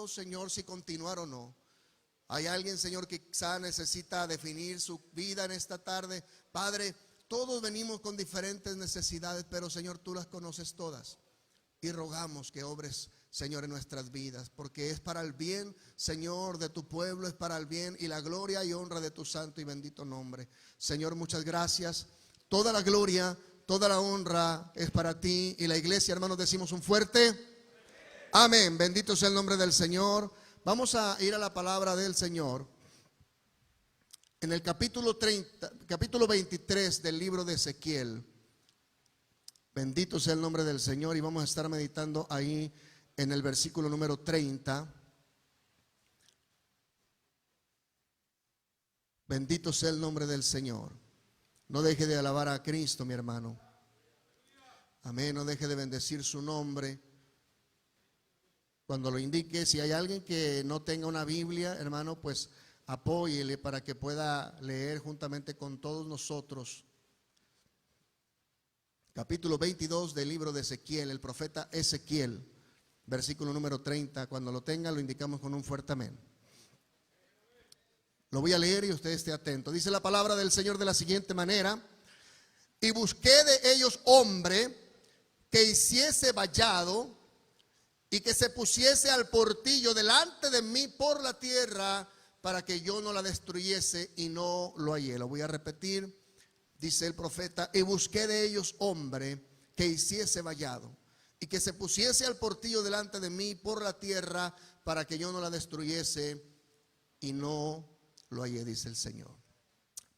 dudando, Señor, si continuar o no. Hay alguien, Señor, que quizá necesita definir su vida en esta tarde. Padre, todos venimos con diferentes necesidades, pero Señor, tú las conoces todas. Y rogamos que obres, Señor, en nuestras vidas, porque es para el bien, Señor, de tu pueblo, es para el bien y la gloria y honra de tu santo y bendito nombre. Señor, muchas gracias. Toda la gloria, toda la honra es para ti. Y la iglesia, hermanos, decimos un fuerte amén. Bendito sea el nombre del Señor. Vamos a ir a la palabra del Señor. En el capítulo 23 del libro de Ezequiel. Bendito sea el nombre del Señor. Y vamos a estar meditando ahí en el versículo número 30. Bendito sea el nombre del Señor. No deje de alabar a Cristo, mi hermano. Amén. No deje de bendecir su nombre. Cuando lo indique, si hay alguien que no tenga una Biblia, hermano, pues apóyele para que pueda leer juntamente con todos nosotros. Capítulo 22 del libro de Ezequiel, el profeta Ezequiel, versículo número 30. Cuando lo tenga, lo indicamos con un fuerte amén. Lo voy a leer y usted esté atento. Dice la palabra del Señor de la siguiente manera: y busqué de ellos hombre que hiciese vallado y que se pusiese al portillo delante de mí por la tierra, para que yo no la destruyese, y no lo hallé. Lo voy a repetir. Dice el profeta: y busqué de ellos hombre que hiciese vallado y que se pusiese al portillo delante de mí por la tierra, para que yo no la destruyese, y no lo hallé, dice el Señor.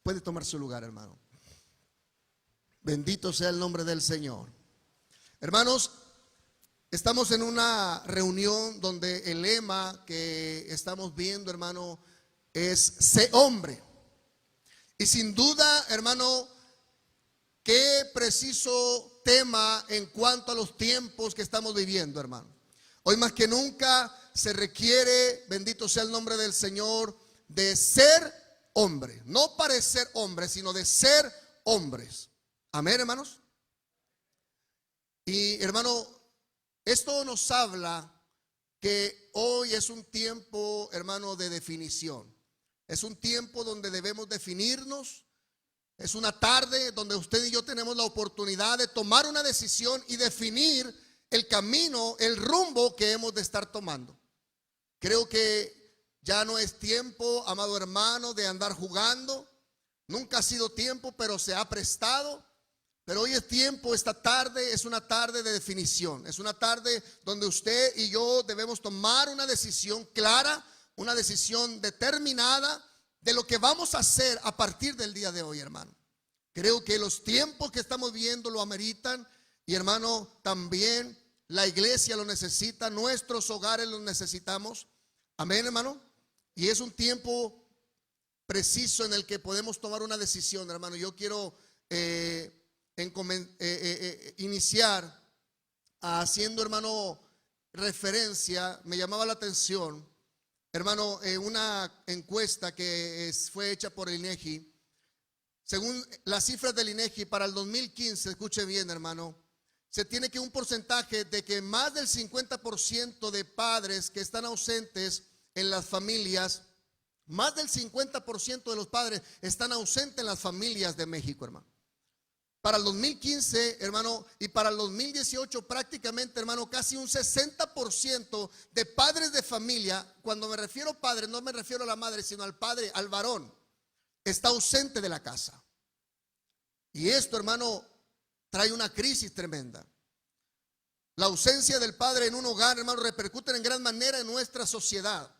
Puede tomar su lugar, hermano. Bendito sea el nombre del Señor. Hermanos, estamos en una reunión donde el lema que estamos viendo, hermano, es sé hombre. Y sin duda, hermano, qué preciso tema en cuanto a los tiempos que estamos viviendo, hermano. Hoy más que nunca se requiere, bendito sea el nombre del Señor, de ser hombre. No parecer hombre, sino de ser hombres. Amén, hermanos. Y hermano, esto nos habla que hoy es un tiempo, hermano, de definición. Es un tiempo donde debemos definirnos. Es una tarde donde usted y yo tenemos la oportunidad de tomar una decisión y definir el camino, el rumbo que hemos de estar tomando. Creo que ya no es tiempo, amado hermano, de andar jugando. Nunca ha sido tiempo, pero se ha prestado. Pero hoy es tiempo, esta tarde es una tarde de definición. Es una tarde donde usted y yo debemos tomar una decisión clara, una decisión determinada de lo que vamos a hacer a partir del día de hoy, hermano. Creo que los tiempos que estamos viviendo lo ameritan. Y hermano, también la iglesia lo necesita, nuestros hogares los necesitamos. Amén, hermano. Y es un tiempo preciso en el que podemos tomar una decisión, hermano. Yo quiero iniciar haciendo, hermano, referencia. Me llamaba la atención, hermano, una encuesta que fue hecha por el INEGI. Según las cifras del INEGI para el 2015, escuche bien, hermano, se tiene que un porcentaje de que más del 50% de padres que están ausentes en las familias, más del 50% de los padres están ausentes en las familias de México, hermano. Para el 2015, hermano, y para el 2018 prácticamente, hermano, casi un 60% de padres de familia. Cuando me refiero a padres, no me refiero a la madre, sino al padre, al varón, está ausente de la casa. Y esto, hermano, trae una crisis tremenda. La ausencia del padre en un hogar, hermano, repercute en gran manera en nuestra sociedad.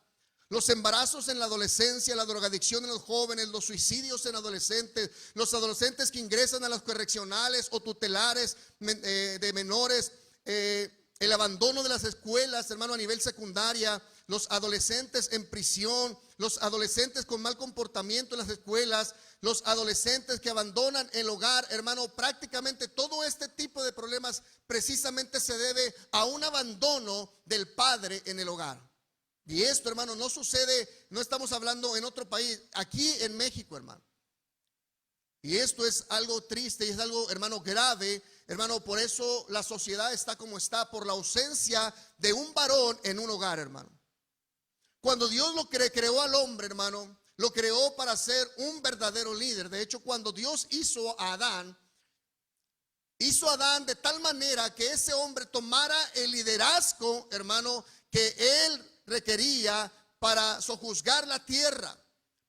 Los embarazos en la adolescencia, la drogadicción en los jóvenes, los suicidios en adolescentes, los adolescentes que ingresan a las correccionales o tutelares de menores, el abandono de las escuelas, hermano, a nivel secundaria, los adolescentes en prisión, los adolescentes con mal comportamiento en las escuelas, los adolescentes que abandonan el hogar, hermano. Prácticamente todo este tipo de problemas precisamente se debe a un abandono del padre en el hogar. Y esto, hermano, no sucede, no estamos hablando en otro país, aquí en México, hermano. Y esto es algo triste y es algo, hermano, grave, hermano. Por eso la sociedad está como está, por la ausencia de un varón en un hogar, hermano. Cuando Dios creó al hombre, hermano, lo creó para ser un verdadero líder. De hecho, cuando Dios hizo a Adán de tal manera que ese hombre tomara el liderazgo, hermano, que él requería para sojuzgar la tierra.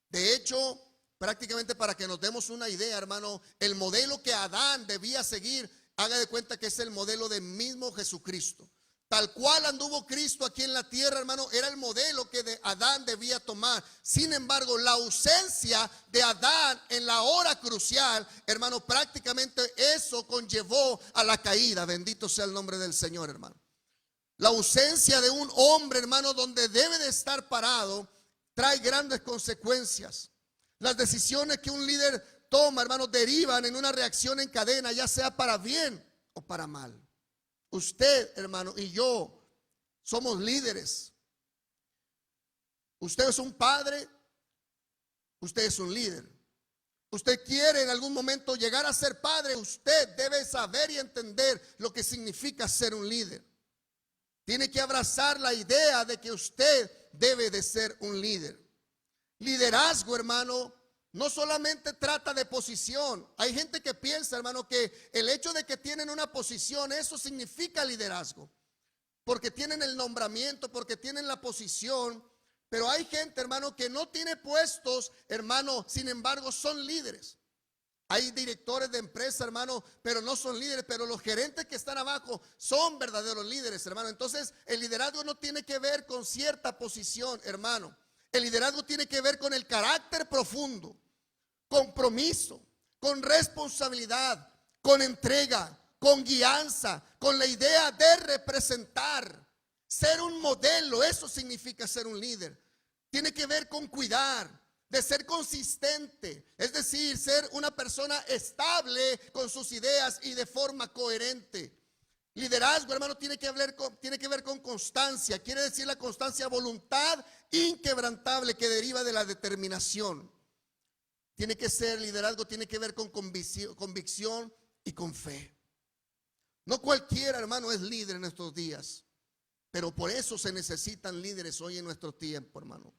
De hecho, prácticamente para que nos demos una idea, hermano, el modelo que Adán debía seguir, haga de cuenta que es el modelo del mismo Jesucristo. Tal cual anduvo Cristo aquí en la tierra, hermano, era el modelo que Adán debía tomar. Sin embargo, la ausencia de Adán en la hora crucial, hermano, prácticamente eso conllevó a la caída. Bendito sea el nombre del Señor, hermano. La ausencia de un hombre, hermano, donde debe de estar parado, trae grandes consecuencias. Las decisiones que un líder toma, hermano, derivan en una reacción en cadena, ya sea para bien o para mal. Usted, hermano, y yo somos líderes. Usted es un padre, usted es un líder. Usted quiere en algún momento llegar a ser padre, usted debe saber y entender lo que significa ser un líder. Tiene que abrazar la idea de que usted debe de ser un líder. Liderazgo, hermano, no solamente trata de posición. Hay gente que piensa, hermano, que el hecho de que tienen una posición, eso significa liderazgo. Porque tienen el nombramiento, porque tienen la posición. Pero hay gente, hermano, que no tiene puestos, hermano, sin embargo son líderes. Hay directores de empresa, hermano, pero no son líderes. Pero los gerentes que están abajo son verdaderos líderes, hermano. Entonces, el liderazgo no tiene que ver con cierta posición, hermano. El liderazgo tiene que ver con el carácter profundo, compromiso, con responsabilidad, con entrega, con guianza, con la idea de representar, ser un modelo. Eso significa ser un líder. Tiene que ver con cuidar, de ser consistente, es decir, ser una persona estable con sus ideas y de forma coherente. Liderazgo, hermano, tiene que ver con constancia. Quiere decir la constancia, voluntad inquebrantable que deriva de la determinación. Tiene que ser, liderazgo tiene que ver con convicción y con fe. No cualquiera, hermano, es líder en estos días, pero por eso se necesitan líderes hoy en nuestro tiempo, hermano.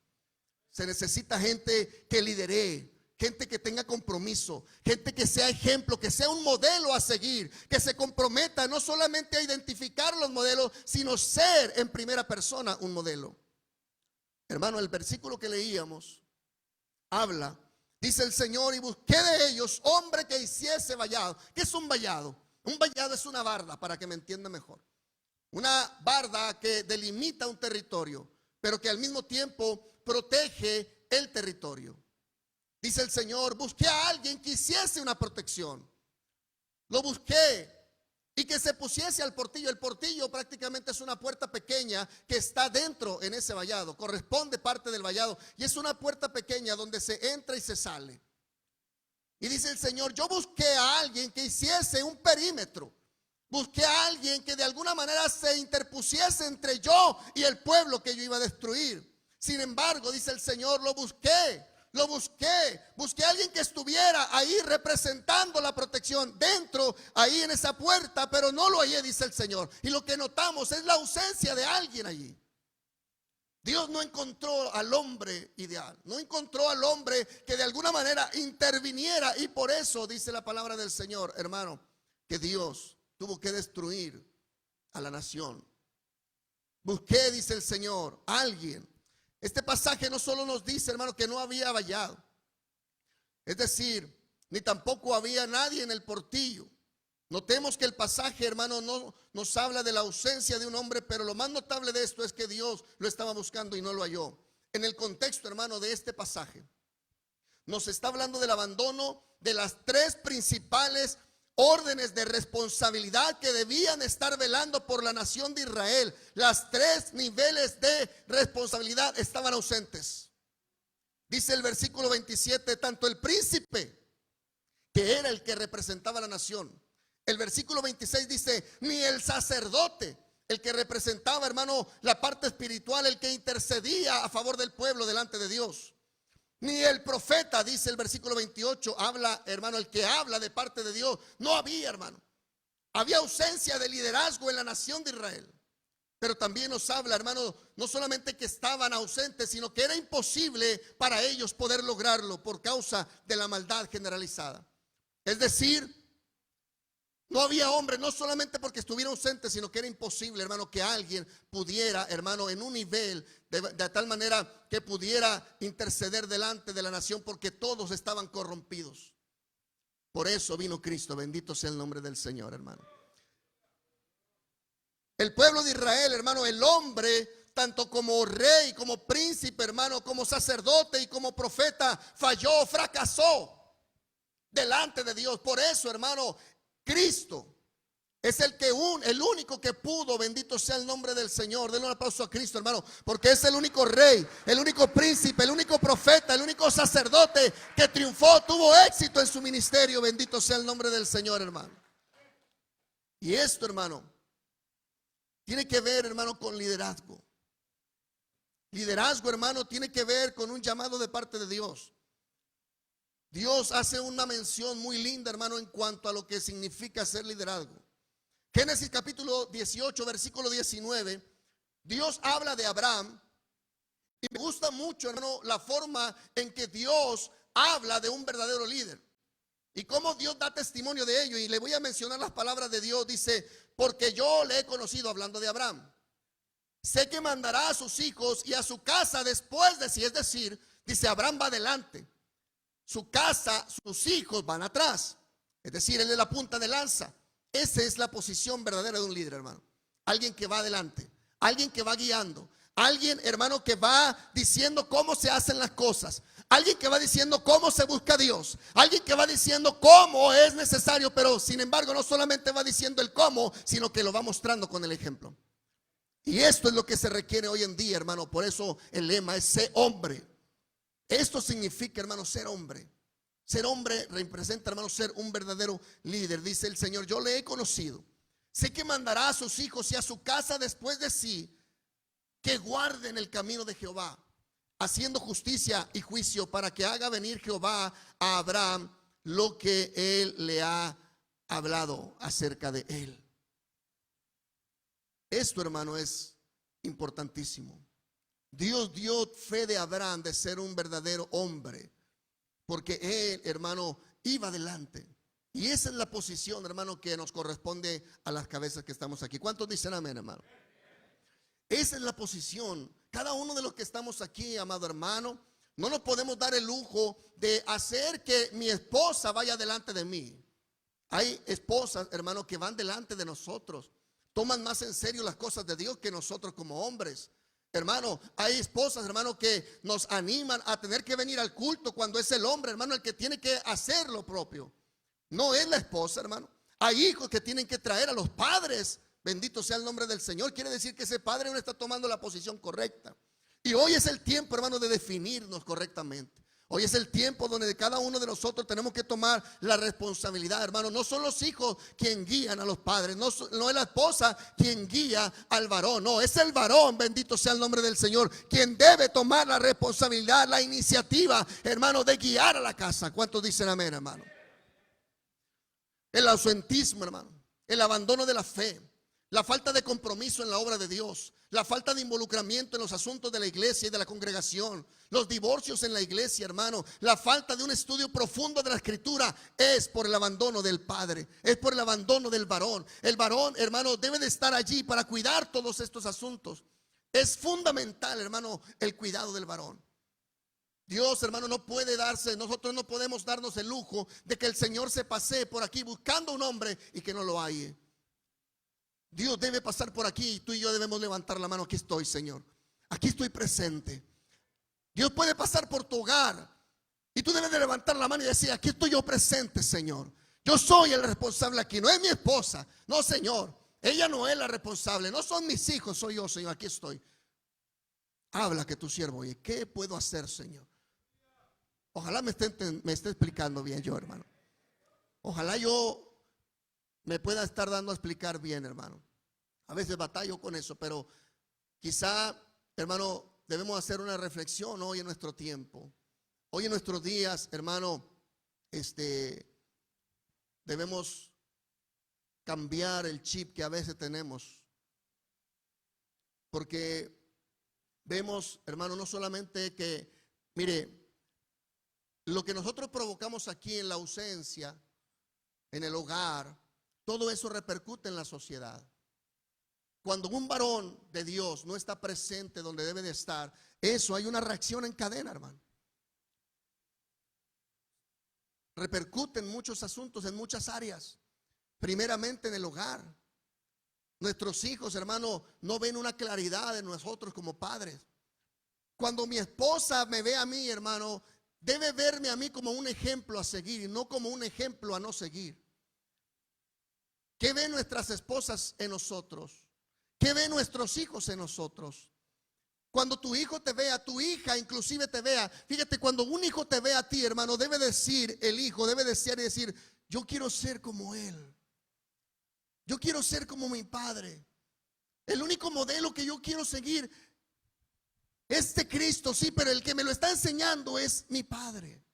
Se necesita gente que lidere, gente que tenga compromiso, gente que sea ejemplo, que sea un modelo a seguir, que se comprometa no solamente a identificar los modelos, sino ser en primera persona un modelo. Hermano, el versículo que leíamos habla, dice el Señor, y busqué de ellos hombre que hiciese vallado. ¿Qué es un vallado? Un vallado es una barda, para que me entienda mejor. Una barda que delimita un territorio, pero que al mismo tiempo protege el territorio. Dice el Señor, busqué a alguien que hiciese una protección. Lo busqué y que se pusiese al portillo. El portillo prácticamente es una puerta pequeña que está dentro en ese vallado. Corresponde parte del vallado y es una puerta pequeña donde se entra y se sale. Y dice el Señor, yo busqué a alguien que hiciese un perímetro. Busqué a alguien que de alguna manera se interpusiese entre yo y el pueblo que yo iba a destruir. Sin embargo, dice el Señor, busqué a alguien que estuviera ahí representando la protección dentro, ahí en esa puerta, pero no lo hallé, dice el Señor. Y lo que notamos es la ausencia de alguien allí. Dios no encontró al hombre ideal, no encontró al hombre que de alguna manera interviniera, y por eso dice la palabra del Señor, hermano, que Dios tuvo que destruir a la nación. Busqué, dice el Señor, a alguien. Este pasaje no solo nos dice, hermano, que no había vallado, es decir, ni tampoco había nadie en el portillo. Notemos que el pasaje, hermano, no nos habla de la ausencia de un hombre, pero lo más notable de esto es que Dios lo estaba buscando y no lo halló. En el contexto, hermano, de este pasaje, nos está hablando del abandono de las tres principales órdenes de responsabilidad que debían estar velando por la nación de Israel. Las tres niveles de responsabilidad estaban ausentes. Dice el versículo 27, tanto el príncipe, que era el que representaba a la nación. El versículo 26 dice, ni el sacerdote, el que representaba, hermano, la parte espiritual, el que intercedía a favor del pueblo delante de Dios. Ni el profeta, dice el versículo 28, habla, hermano, el que habla de parte de Dios. No había, hermano. Había ausencia de liderazgo en la nación de Israel. Pero también nos habla, hermano, no solamente que estaban ausentes, sino que era imposible para ellos poder lograrlo por causa de la maldad generalizada. Es decir, no había hombre, no solamente porque estuviera ausente, sino que era imposible, hermano, que alguien pudiera, hermano, en un nivel de tal manera que pudiera interceder delante de la nación, porque todos estaban corrompidos. Por eso vino Cristo, bendito sea el nombre del Señor, hermano. El pueblo de Israel, hermano, el hombre, tanto como rey, como príncipe, hermano, como sacerdote y como profeta, falló, fracasó delante de Dios. Por eso, hermano, Cristo es el único que pudo, bendito sea el nombre del Señor. Denle un aplauso a Cristo, hermano, porque es el único rey, el único príncipe, el único profeta, el único sacerdote que triunfó, tuvo éxito en su ministerio. Bendito sea el nombre del Señor, hermano. Y esto, hermano, tiene que ver, hermano, con liderazgo. Liderazgo, hermano, tiene que ver con un llamado de parte de Dios. Dios hace una mención muy linda, hermano, en cuanto a lo que significa ser liderazgo. Génesis capítulo 18, versículo 19. Dios habla de Abraham. Y me gusta mucho, hermano, la forma en que Dios habla de un verdadero líder. Y cómo Dios da testimonio de ello. Y le voy a mencionar las palabras de Dios. Dice, porque yo le he conocido, hablando de Abraham. Sé que mandará a sus hijos y a su casa después de sí. Es decir, dice, Abraham va adelante. Su casa, sus hijos van atrás. Es decir, él es la punta de lanza. Esa es la posición verdadera de un líder, hermano. Alguien que va adelante, alguien que va guiando, alguien, hermano, que va diciendo cómo se hacen las cosas, alguien que va diciendo cómo se busca a Dios, alguien que va diciendo cómo es necesario, pero sin embargo no solamente va diciendo el cómo, sino que lo va mostrando con el ejemplo. Y esto es lo que se requiere hoy en día, hermano. Por eso el lema es ser hombre. Esto significa, hermano, ser hombre. Ser hombre representa, hermano, ser un verdadero líder. Dice el Señor, yo le he conocido. Sé que mandará a sus hijos y a su casa después de sí, que guarden el camino de Jehová, haciendo justicia y juicio, para que haga venir Jehová a Abraham lo que él le ha hablado acerca de él. Esto, hermano, es importantísimo. Dios dio fe de Abraham de ser un verdadero hombre, porque él, hermano, iba adelante. Y esa es la posición, hermano, que nos corresponde a las cabezas que estamos aquí. ¿Cuántos dicen amén, hermano? Esa es la posición. Cada uno de los que estamos aquí, amado hermano, no nos podemos dar el lujo de hacer que mi esposa vaya delante de mí. Hay esposas, hermano, que van delante de nosotros, toman más en serio las cosas de Dios que nosotros como hombres. Hermano, hay esposas, hermano, que nos animan a tener que venir al culto cuando es el hombre, hermano, el que tiene que hacer lo propio. No es la esposa, hermano. Hay hijos que tienen que traer a los padres. Bendito sea el nombre del Señor. Quiere decir que ese padre no está tomando la posición correcta. Y hoy es el tiempo, hermano, de definirnos correctamente. Hoy es el tiempo donde cada uno de nosotros tenemos que tomar la responsabilidad, hermano. No son los hijos quien guían a los padres, no es la esposa quien guía al varón, no, es el varón, bendito sea el nombre del Señor, quien debe tomar la responsabilidad, la iniciativa, hermano, de guiar a la casa. ¿Cuántos dicen amén, hermano? El ausentismo, hermano, el abandono de la fe, la falta de compromiso en la obra de Dios, la falta de involucramiento en los asuntos de la iglesia y de la congregación, los divorcios en la iglesia, hermano, la falta de un estudio profundo de la escritura es por el abandono del padre, es por el abandono del varón. El varón, hermano, debe de estar allí para cuidar todos estos asuntos. Es fundamental, hermano, el cuidado del varón. Dios, hermano, no puede darse, nosotros no podemos darnos el lujo de que el Señor se pasee por aquí buscando un hombre y que no lo haya. Dios debe pasar por aquí y tú y yo debemos levantar la mano. Aquí estoy, Señor, aquí estoy presente. Dios puede pasar por tu hogar y tú debes de levantar la mano y decir, aquí estoy yo presente, Señor. Yo soy el responsable aquí, no es mi esposa, no, Señor, ella no es la responsable, no son mis hijos, soy yo, Señor, aquí estoy. Habla que tu siervo oye. ¿Qué puedo hacer, Señor? Ojalá me esté explicando bien yo, hermano. Ojalá yo me pueda estar dando a explicar bien, hermano. A veces batallo con eso, pero quizá, hermano, debemos hacer una reflexión hoy en nuestro tiempo. Hoy en nuestros días, hermano, debemos cambiar el chip que a veces tenemos. Porque vemos, hermano, no solamente que, mire, lo que nosotros provocamos aquí en la ausencia, en el hogar, todo eso repercute en la sociedad. Cuando un varón de Dios no está presente donde debe de estar, eso hay una reacción en cadena, hermano. Repercute en muchos asuntos, en muchas áreas. Primeramente en el hogar. Nuestros hijos, hermano, no ven una claridad en nosotros como padres. Cuando mi esposa me ve a mí, hermano, debe verme a mí como un ejemplo a seguir y no como un ejemplo a no seguir. ¿Qué ven nuestras esposas en nosotros? ¿Qué ven nuestros hijos en nosotros? Cuando tu hijo te vea, tu hija inclusive te vea. Fíjate, cuando un hijo te ve a ti, hermano, debe decir, el hijo debe desear y decir: yo quiero ser como él. Yo quiero ser como mi padre. El único modelo que yo quiero seguir es de Cristo, sí, pero el que me lo está enseñando es mi padre.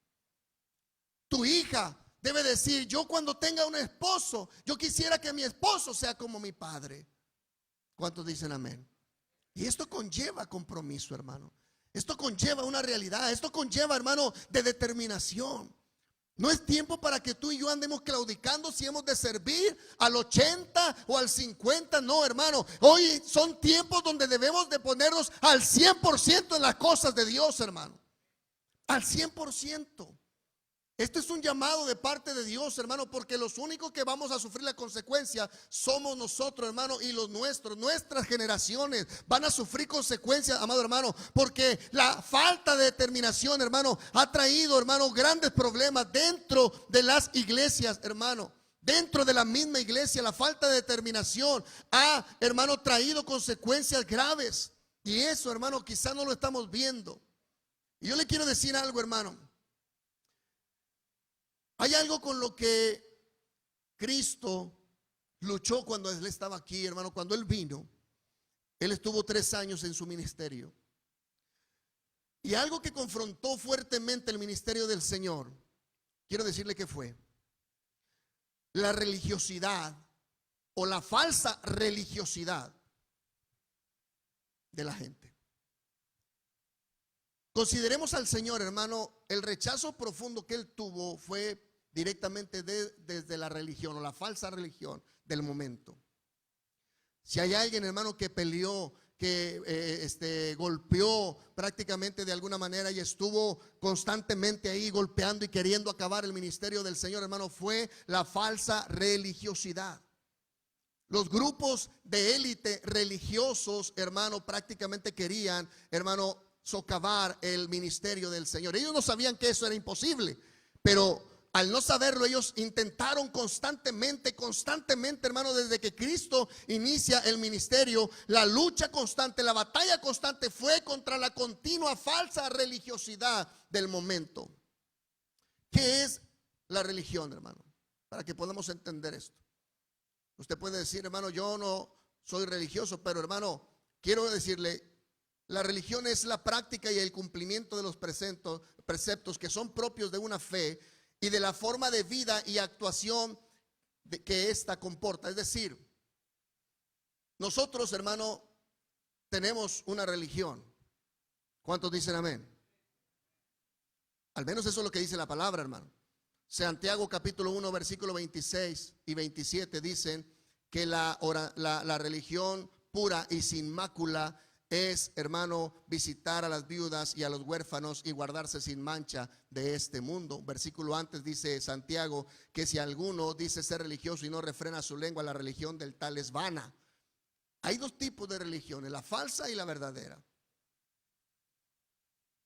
Tu hija debe decir: yo cuando tenga un esposo, yo quisiera que mi esposo sea como mi padre. ¿Cuántos dicen amén? Y esto conlleva compromiso, hermano. Esto conlleva una realidad. Esto conlleva, hermano, de determinación. No es tiempo para que tú y yo andemos claudicando si hemos de servir al 80 o al 50. No, hermano. Hoy son tiempos donde debemos de ponernos al 100% en las cosas de Dios, hermano. Al 100%. Esto es un llamado de parte de Dios, hermano, porque los únicos que vamos a sufrir la consecuencia somos nosotros, hermano, y los nuestros. Nuestras generaciones van a sufrir consecuencias, amado hermano, porque la falta de determinación, hermano, ha traído, hermano, grandes problemas dentro de las iglesias, hermano. Dentro de la misma iglesia, la falta de determinación ha, hermano, traído consecuencias graves. Y eso, hermano, quizás no lo estamos viendo. Y yo le quiero decir algo, hermano. Hay algo con lo que Cristo luchó cuando Él estaba aquí, hermano. Cuando Él vino, Él estuvo 3 años en su ministerio. Y algo que confrontó fuertemente el ministerio del Señor, quiero decirle que fue la religiosidad o la falsa religiosidad de la gente. Consideremos al Señor, hermano. El rechazo profundo que Él tuvo fue directamente desde la religión o la falsa religión del momento. Si hay alguien, hermano, que peleó, que golpeó prácticamente de alguna manera y estuvo constantemente ahí golpeando y queriendo acabar el ministerio del Señor, hermano, fue la falsa religiosidad. Los grupos de élite religiosos, hermano, prácticamente querían, hermano, socavar el ministerio del Señor. Ellos no sabían que eso era imposible, pero al no saberlo, ellos intentaron constantemente, hermano, desde que Cristo inicia el ministerio, la lucha constante, la batalla constante fue contra la continua falsa religiosidad del momento. ¿Qué es la religión, hermano? Para que podamos entender esto. Usted puede decir: hermano, yo no soy religioso, pero hermano, quiero decirle, la religión es la práctica y el cumplimiento de los preceptos que son propios de una fe y de la forma de vida y actuación que ésta comporta. Es decir, nosotros, hermano, tenemos una religión. ¿Cuántos dicen amén? Al menos eso es lo que dice la palabra, hermano. Santiago capítulo 1 versículo 26 y 27 dicen que la religión pura y sin mácula es, hermano, visitar a las viudas y a los huérfanos y guardarse sin mancha de este mundo. Un versículo antes dice Santiago que si alguno dice ser religioso y no refrena su lengua, la religión del tal es vana. Hay 2 tipos de religiones: la falsa y la verdadera.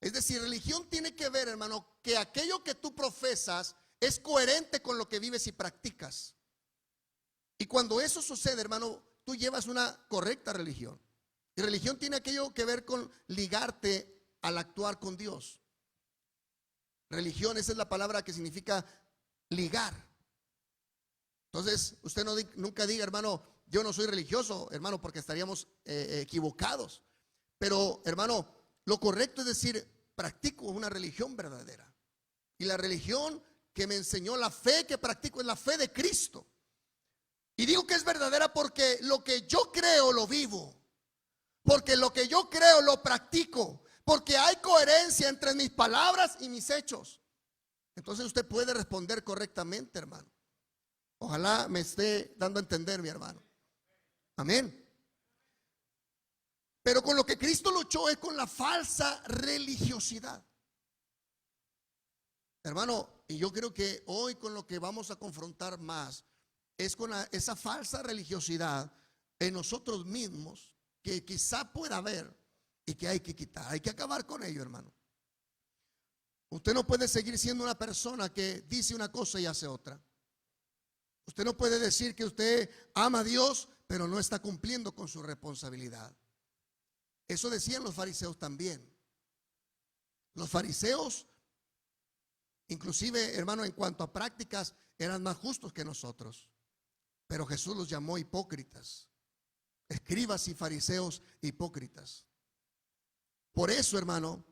Es decir, religión tiene que ver, hermano, que aquello que tú profesas es coherente con lo que vives y practicas. Y cuando eso sucede, hermano, tú llevas una correcta religión. Y religión tiene aquello que ver con ligarte al actuar con Dios. Religión, esa es la palabra que significa ligar. Entonces, usted nunca diga: hermano, yo no soy religioso, hermano, porque estaríamos equivocados. Pero, hermano, lo correcto es decir: practico una religión verdadera. Y la religión que me enseñó, la fe que practico, es la fe de Cristo. Y digo que es verdadera porque lo que yo creo lo vivo. Porque lo que yo creo lo practico. Porque hay coherencia entre mis palabras y mis hechos. Entonces usted puede responder correctamente, hermano. Ojalá me esté dando a entender, mi hermano. Amén. Pero con lo que Cristo luchó es con la falsa religiosidad. Hermano, y yo creo que hoy con lo que vamos a confrontar más es con esa falsa religiosidad en nosotros mismos que quizá pueda haber y que hay que quitar. Hay que acabar con ello, hermano. Usted no puede seguir siendo una persona que dice una cosa y hace otra. Usted no puede decir que usted ama a Dios, pero no está cumpliendo con su responsabilidad. Eso decían los fariseos también. Los fariseos, inclusive, hermano, en cuanto a prácticas, eran más justos que nosotros. Pero Jesús los llamó hipócritas. Escribas y fariseos hipócritas. Por eso, hermano,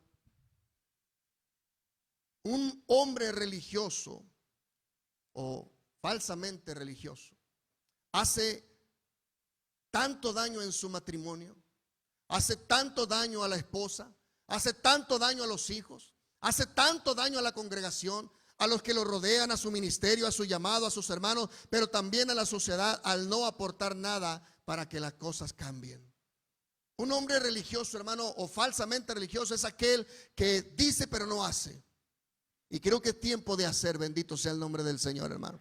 un hombre religioso o falsamente religioso hace tanto daño en su matrimonio, hace tanto daño a la esposa, hace tanto daño a los hijos, hace tanto daño a la congregación, a los que lo rodean, a su ministerio, a su llamado, a sus hermanos, pero también a la sociedad al no aportar nada para que las cosas cambien. Un hombre religioso, hermano, o falsamente religioso es aquel que dice pero no hace. Y creo que es tiempo de hacer, bendito sea el nombre del Señor, hermano.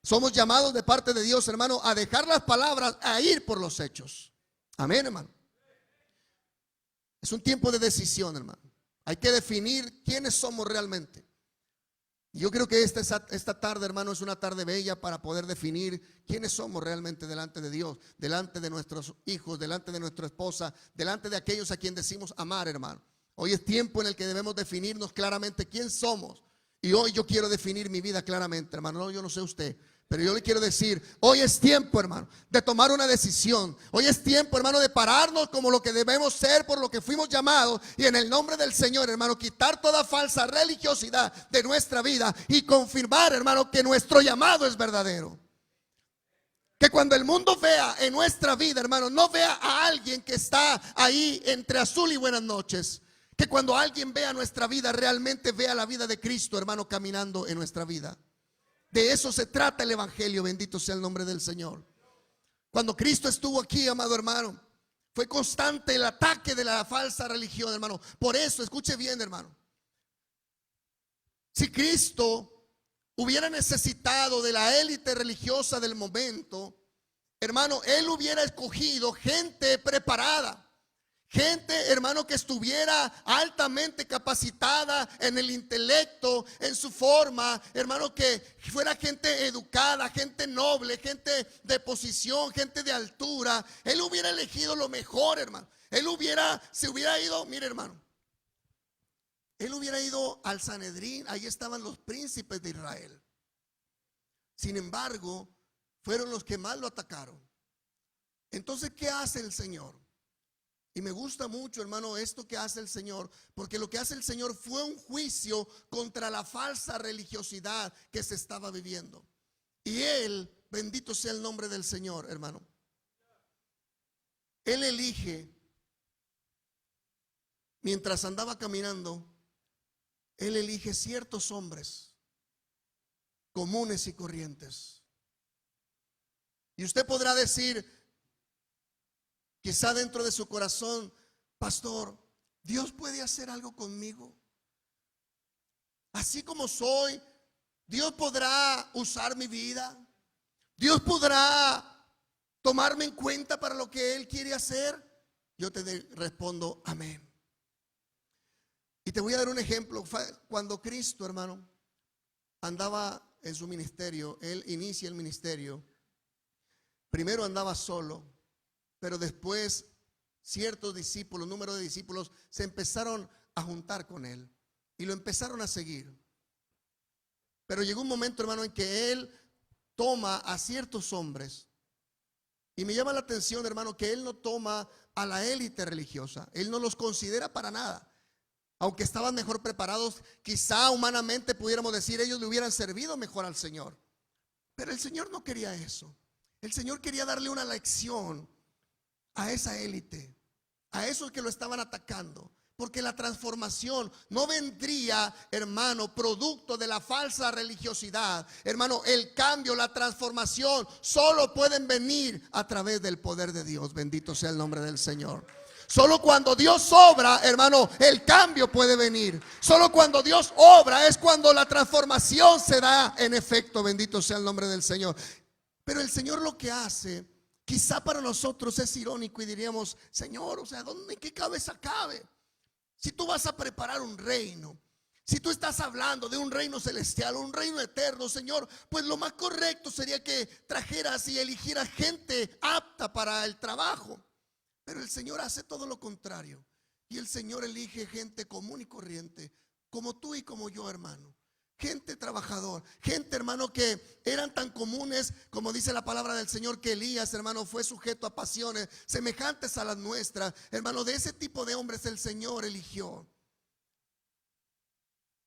Somos llamados de parte de Dios, hermano, a dejar las palabras, a ir por los hechos. Amén, hermano. Es un tiempo de decisión, hermano. Hay que definir quiénes somos realmente. Y yo creo que esta tarde, hermano, es una tarde bella para poder definir quiénes somos realmente delante de Dios, delante de nuestros hijos, delante de nuestra esposa, delante de aquellos a quien decimos amar, hermano. Hoy es tiempo en el que debemos definirnos claramente quién somos. Y hoy yo quiero definir mi vida claramente, hermano. No, yo no sé usted, pero yo le quiero decir, hoy es tiempo, hermano, de tomar una decisión. Hoy es tiempo, hermano, de pararnos como lo que debemos ser, por lo que fuimos llamados. Y en el nombre del Señor, hermano, quitar toda falsa religiosidad de nuestra vida y confirmar, hermano, que nuestro llamado es verdadero. Que cuando el mundo vea en nuestra vida, hermano, no vea a alguien que está ahí entre azul y buenas noches. Que cuando alguien vea nuestra vida, realmente vea la vida de Cristo, hermano, caminando en nuestra vida. De eso se trata el evangelio, bendito sea el nombre del Señor. Cuando Cristo estuvo aquí, amado hermano, fue constante el ataque de la falsa religión, hermano. Por eso, escuche bien, hermano. Si Cristo hubiera necesitado de la élite religiosa del momento, hermano, Él hubiera escogido gente preparada. Gente, hermano, que estuviera altamente capacitada en el intelecto, en su forma, hermano, que fuera gente educada, gente noble, gente de posición, gente de altura. Él hubiera elegido lo mejor, hermano. Se hubiera ido, mire, hermano, él hubiera ido al Sanedrín, ahí estaban los príncipes de Israel. Sin embargo, fueron los que más lo atacaron. Entonces, ¿qué hace el Señor? Y me gusta mucho, hermano, esto que hace el Señor, porque lo que hace el Señor fue un juicio contra la falsa religiosidad que se estaba viviendo. Y Él, bendito sea el nombre del Señor, hermano, Él elige, mientras andaba caminando, Él elige ciertos hombres comunes y corrientes. Y usted podrá decir, quizá dentro de su corazón, pastor, Dios puede hacer algo conmigo. Así como soy, Dios podrá usar mi vida. Dios podrá tomarme en cuenta para lo que Él quiere hacer. Yo te respondo, amén. Y te voy a dar un ejemplo. Cuando Cristo, hermano, andaba en su ministerio, Él inicia el ministerio. Primero andaba solo. Pero después ciertos discípulos, número de discípulos, se empezaron a juntar con él y lo empezaron a seguir. Pero llegó un momento, hermano, en que él toma a ciertos hombres. Y me llama la atención, hermano, que él no toma a la élite religiosa. Él no los considera para nada. Aunque estaban mejor preparados, quizá humanamente pudiéramos decir, ellos le hubieran servido mejor al Señor. Pero el Señor no quería eso. El Señor quería darle una lección a esa élite. A esos que lo estaban atacando. Porque la transformación no vendría, hermano, producto de la falsa religiosidad. Hermano, el cambio, la transformación solo pueden venir a través del poder de Dios. Bendito sea el nombre del Señor. Solo cuando Dios obra, hermano, el cambio puede venir. Solo cuando Dios obra es cuando la transformación se da en efecto. Bendito sea el nombre del Señor. Pero el Señor lo que hace, quizá para nosotros es irónico y diríamos: Señor, o sea, ¿dónde, en qué cabeza cabe? Si tú vas a preparar un reino, si tú estás hablando de un reino celestial, un reino eterno, Señor, pues lo más correcto sería que trajeras y eligieras gente apta para el trabajo. Pero el Señor hace todo lo contrario. Y el Señor elige gente común y corriente, como tú y como yo, hermano. Gente trabajador, gente, hermano, que eran tan comunes, como dice la palabra del Señor, que Elías, hermano, fue sujeto a pasiones semejantes a las nuestras. Hermano, de ese tipo de hombres el Señor eligió.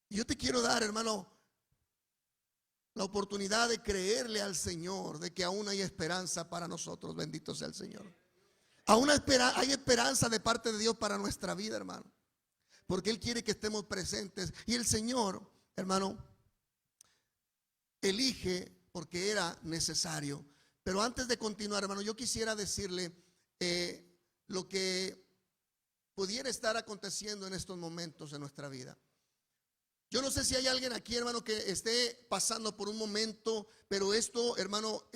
Y yo te quiero dar, hermano, la oportunidad de creerle al Señor, de que aún hay esperanza para nosotros. Bendito sea el Señor. Aún hay esperanza de parte de Dios para nuestra vida, hermano, porque Él quiere que estemos presentes. Y el Señor, hermano, elige porque era necesario. Pero antes de continuar, hermano, yo quisiera decirle lo que pudiera estar aconteciendo en estos momentos en nuestra vida. Yo no sé si hay alguien aquí, hermano, que esté pasando por un momento, pero esto, hermano,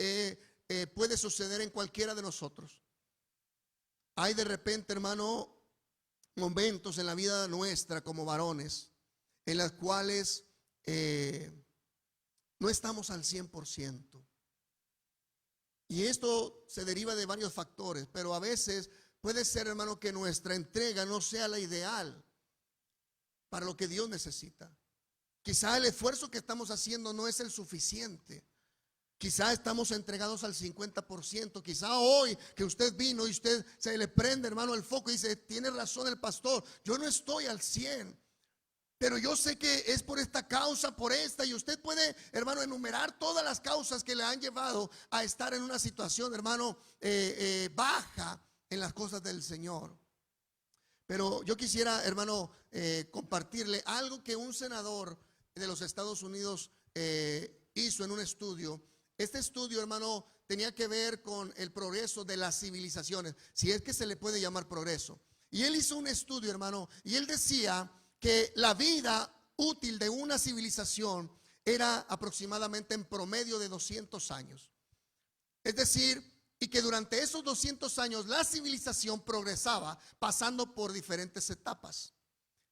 puede suceder en cualquiera de nosotros. Hay de repente, hermano, momentos en la vida nuestra como varones en las cuales no estamos al 100%. Y esto se deriva de varios factores, pero a veces puede ser, hermano, que nuestra entrega no sea la ideal para lo que Dios necesita. Quizá el esfuerzo que estamos haciendo no es el suficiente. Quizá estamos entregados al 50%. Quizá hoy que usted vino y usted se le prende, hermano, el foco y dice: tiene razón el pastor, yo no estoy al 100%. Pero yo sé que es por esta causa, por esta. Y usted puede, hermano, enumerar todas las causas que le han llevado a estar en una situación, hermano, baja en las cosas del Señor. Pero yo quisiera, hermano, compartirle algo que un senador de los Estados Unidos hizo en un estudio. Este estudio, hermano, tenía que ver con el progreso de las civilizaciones, si es que se le puede llamar progreso. Y él hizo un estudio, hermano, y él decía que la vida útil de una civilización era aproximadamente en promedio de 200 años. Es decir, y que durante esos 200 años la civilización progresaba pasando por diferentes etapas.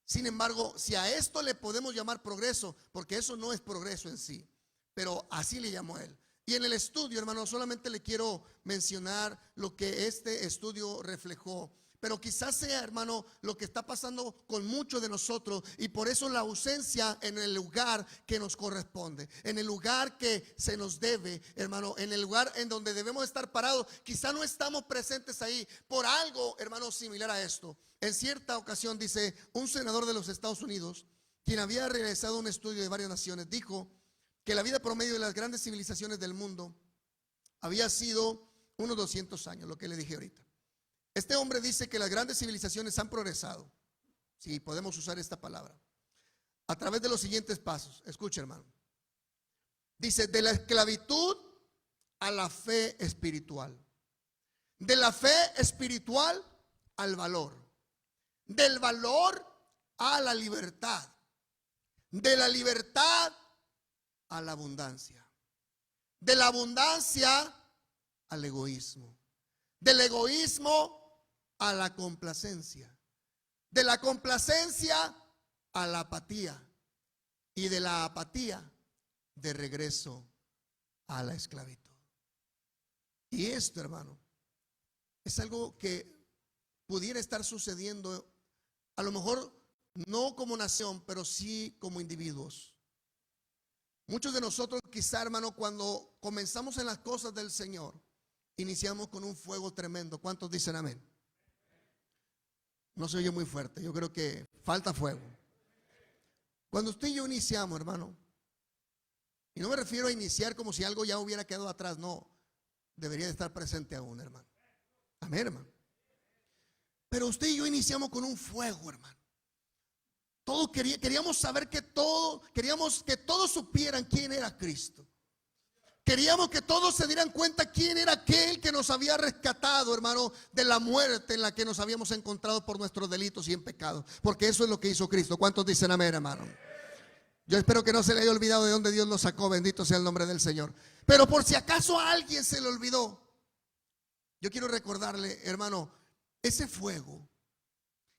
Sin embargo, si a esto le podemos llamar progreso, porque eso no es progreso en sí, pero así le llamó él. Y en el estudio, hermano, solamente le quiero mencionar lo que este estudio reflejó. Pero quizás sea, hermano, lo que está pasando con muchos de nosotros, y por eso la ausencia en el lugar que nos corresponde, en el lugar que se nos debe, hermano, en el lugar en donde debemos estar parados. Quizás no estamos presentes ahí por algo, hermano, similar a esto. En cierta ocasión, dice, un senador de los Estados Unidos, quien había realizado un estudio de varias naciones, dijo que la vida promedio de las grandes civilizaciones del mundo había sido unos 200 años, lo que le dije ahorita. Este hombre dice que las grandes civilizaciones han progresado, si podemos usar esta palabra, a través de los siguientes pasos. Escucha, hermano. Dice: de la esclavitud a la fe espiritual, de la fe espiritual al valor, del valor a la libertad, de la libertad a la abundancia, de la abundancia al egoísmo, del egoísmo a la complacencia, de la complacencia a la apatía, y de la apatía de regreso a la esclavitud. Y esto, hermano, es algo que pudiera estar sucediendo, a lo mejor no como nación, pero sí como individuos. Muchos de nosotros quizá, hermano, cuando comenzamos en las cosas del Señor, iniciamos con un fuego tremendo. ¿Cuántos dicen amén? No se oye muy fuerte, yo creo que falta fuego. Cuando usted y yo iniciamos, hermano, y no me refiero a iniciar como si algo ya hubiera quedado atrás, no, debería de estar presente aún, hermano. Amén, hermano. Pero usted y yo iniciamos con un fuego, hermano. Todos queríamos saber queríamos que todos supieran quién era Cristo. Queríamos que todos se dieran cuenta quién era aquel que nos había rescatado, hermano, de la muerte en la que nos habíamos encontrado por nuestros delitos y en pecado. Porque eso es lo que hizo Cristo. ¿Cuántos dicen amén, hermano? Yo espero que no se le haya olvidado de dónde Dios lo sacó. Bendito sea el nombre del Señor. Pero por si acaso a alguien se le olvidó, yo quiero recordarle, hermano, ese fuego.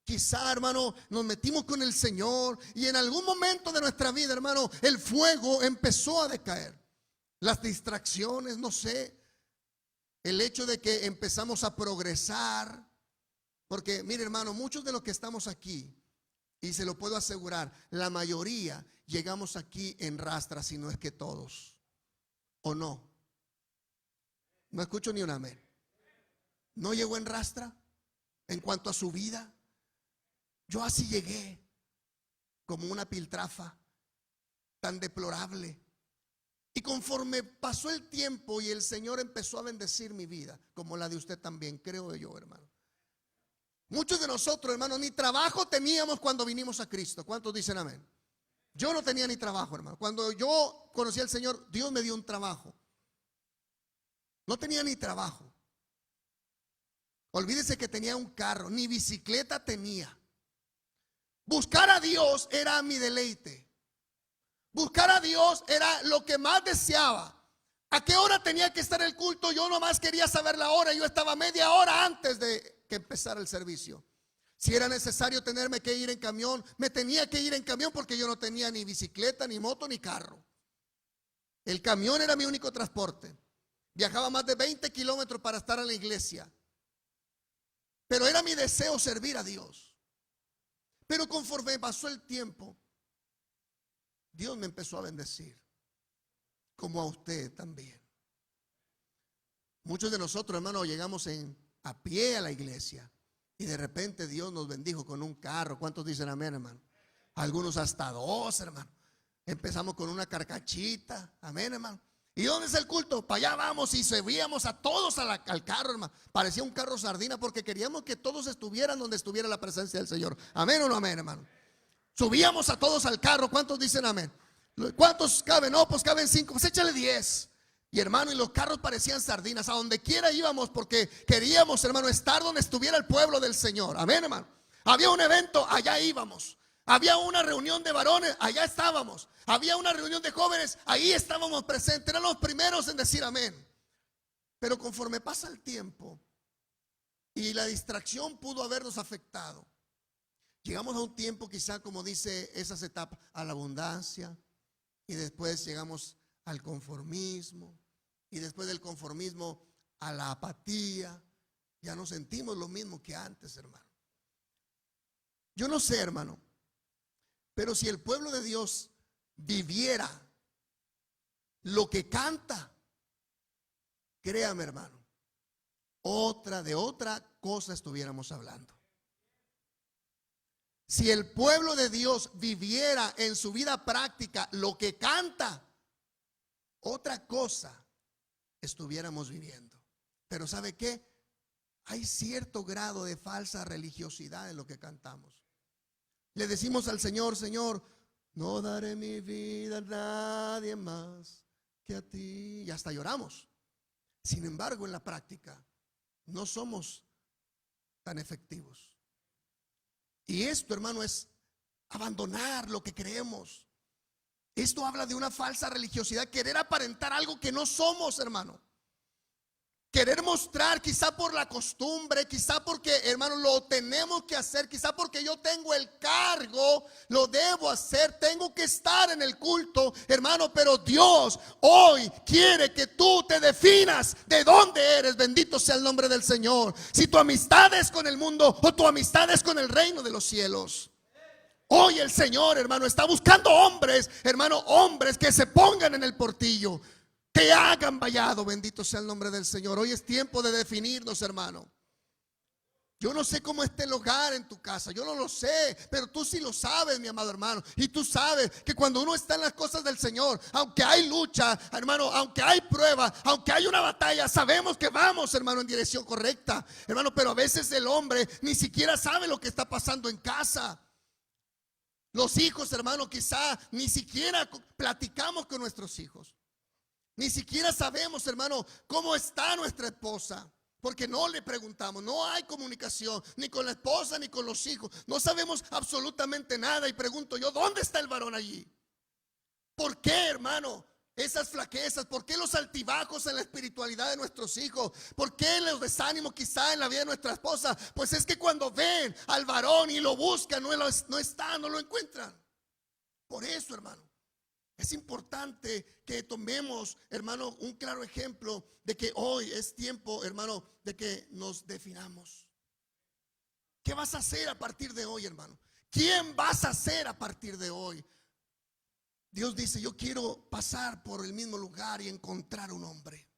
Quizá, hermano, nos metimos con el Señor y en algún momento de nuestra vida, hermano, el fuego empezó a decaer. Las distracciones, no sé, el hecho de que empezamos a progresar. Porque, mire, hermano, muchos de los que estamos aquí, y se lo puedo asegurar, la mayoría llegamos aquí en rastra, si no es que todos. ¿O no? No escucho ni un amén. ¿No llegó en rastra en cuanto a su vida? Yo así llegué, como una piltrafa, tan deplorable. Y conforme pasó el tiempo y el Señor empezó a bendecir mi vida, como la de usted también, creo yo, hermano. Muchos de nosotros, hermano, ni trabajo teníamos cuando vinimos a Cristo. ¿Cuántos dicen amén? Yo no tenía ni trabajo, hermano. Cuando yo conocí al Señor, Dios me dio un trabajo. No tenía ni trabajo. Olvídese que tenía un carro, ni bicicleta tenía. Buscar a Dios era mi deleite. Buscar a Dios era lo que más deseaba. ¿A qué hora tenía que estar el culto? Yo nomás quería saber la hora. Yo estaba media hora antes de que empezara el servicio. Si era necesario tenerme que ir en camión, me tenía que ir en camión porque yo no tenía ni bicicleta, ni moto, ni carro. El camión era mi único transporte. Viajaba más de 20 kilómetros para estar en la iglesia. Pero era mi deseo servir a Dios. Pero conforme pasó el tiempo, Dios me empezó a bendecir, como a usted también. Muchos de nosotros, hermanos, llegamos a pie a la iglesia y de repente Dios nos bendijo con un carro. ¿Cuántos dicen amén, hermano? Algunos hasta dos, hermano. Empezamos con una carcachita, amén, hermano. ¿Y dónde es el culto? Para allá vamos y subíamos a todos al carro, hermano. Parecía un carro sardina porque queríamos que todos estuvieran donde estuviera la presencia del Señor. Amén o no amén, hermano. Subíamos a todos al carro. ¿Cuántos dicen amén? ¿Cuántos caben? No, pues caben 5. Pues échale 10. Y hermano, y los carros parecían sardinas. A donde quiera íbamos porque queríamos, hermano, estar donde estuviera el pueblo del Señor. Amén, hermano. Había un evento, allá íbamos. Había una reunión de varones, allá estábamos. Había una reunión de jóvenes, ahí estábamos presentes. Eran los primeros en decir amén. Pero conforme pasa el tiempo y la distracción pudo habernos afectado, llegamos a un tiempo, quizá como dice esas etapas, a la abundancia, y después llegamos al conformismo, y después del conformismo a la apatía. Ya no sentimos lo mismo que antes, hermano. Yo no sé, hermano, pero si el pueblo de Dios viviera lo que canta, créame, hermano, de otra cosa estuviéramos hablando. Si el pueblo de Dios viviera en su vida práctica lo que canta, otra cosa estuviéramos viviendo. Pero ¿sabe qué? Hay cierto grado de falsa religiosidad en lo que cantamos. Le decimos al Señor: Señor, no daré mi vida a nadie más que a ti. Y hasta lloramos. Sin embargo, en la práctica no somos tan efectivos. Y esto, hermano, es abandonar lo que creemos. Esto habla de una falsa religiosidad, querer aparentar algo que no somos, hermano. Querer mostrar, quizá por la costumbre, quizá porque, hermano, lo tenemos que hacer, quizá porque yo tengo el cargo, lo debo hacer, tengo que estar en el culto, hermano. Pero Dios hoy quiere que tú te definas de dónde eres. Bendito sea el nombre del Señor. Si tu amistad es con el mundo o tu amistad es con el reino de los cielos. Hoy el Señor, hermano, está buscando hombres, hermano, hombres que se pongan en el portillo, que hagan vallado. Bendito sea el nombre del Señor. Hoy es tiempo de definirnos, hermano. Yo no sé cómo está el hogar en tu casa, yo no lo sé, pero tú sí lo sabes, mi amado hermano. Y tú sabes que cuando uno está en las cosas del Señor, aunque hay lucha, hermano, aunque hay prueba, aunque hay una batalla, sabemos que vamos, hermano, en dirección correcta, hermano. Pero a veces el hombre ni siquiera sabe lo que está pasando en casa. Los hijos, hermano, quizá ni siquiera platicamos con nuestros hijos. Ni siquiera sabemos, hermano, cómo está nuestra esposa, porque no le preguntamos. No hay comunicación ni con la esposa ni con los hijos. No sabemos absolutamente nada. Y pregunto yo, ¿dónde está el varón allí? ¿Por qué, hermano, esas flaquezas? ¿Por qué los altibajos en la espiritualidad de nuestros hijos? ¿Por qué los desánimos quizá en la vida de nuestra esposa? Pues es que cuando ven al varón y lo buscan, no está, no lo encuentran. Por eso, hermano, es importante que tomemos, hermano, un claro ejemplo de que hoy es tiempo, hermano, de que nos definamos. ¿Qué vas a hacer a partir de hoy, hermano? ¿Quién vas a ser a partir de hoy? Dios dice, yo quiero pasar por el mismo lugar y encontrar un hombre.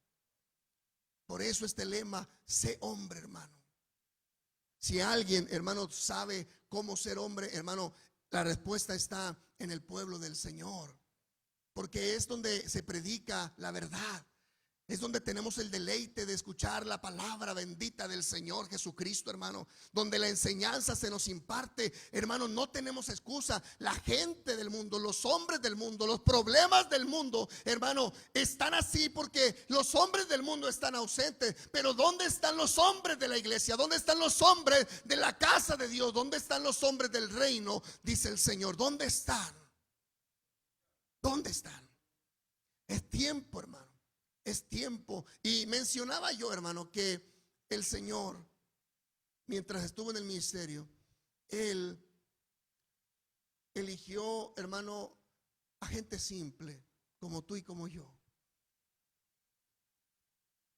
Por eso este lema, sé hombre, hermano. Si alguien, hermano, sabe cómo ser hombre, hermano, la respuesta está en el pueblo del Señor. Porque es donde se predica la verdad. Es donde tenemos el deleite de escuchar la palabra bendita del Señor Jesucristo, hermano. Donde la enseñanza se nos imparte, hermano. No tenemos excusa. La gente del mundo, los hombres del mundo, los problemas del mundo, hermano, están así porque los hombres del mundo están ausentes. Pero ¿dónde están los hombres de la iglesia? ¿Dónde están los hombres de la casa de Dios? ¿Dónde están los hombres del reino? Dice el Señor. ¿Dónde están? ¿Dónde están? Es tiempo, hermano. Es tiempo. Y mencionaba yo, hermano, que el Señor, mientras estuvo en el ministerio, Él eligió, hermano, a gente simple, como tú y como yo.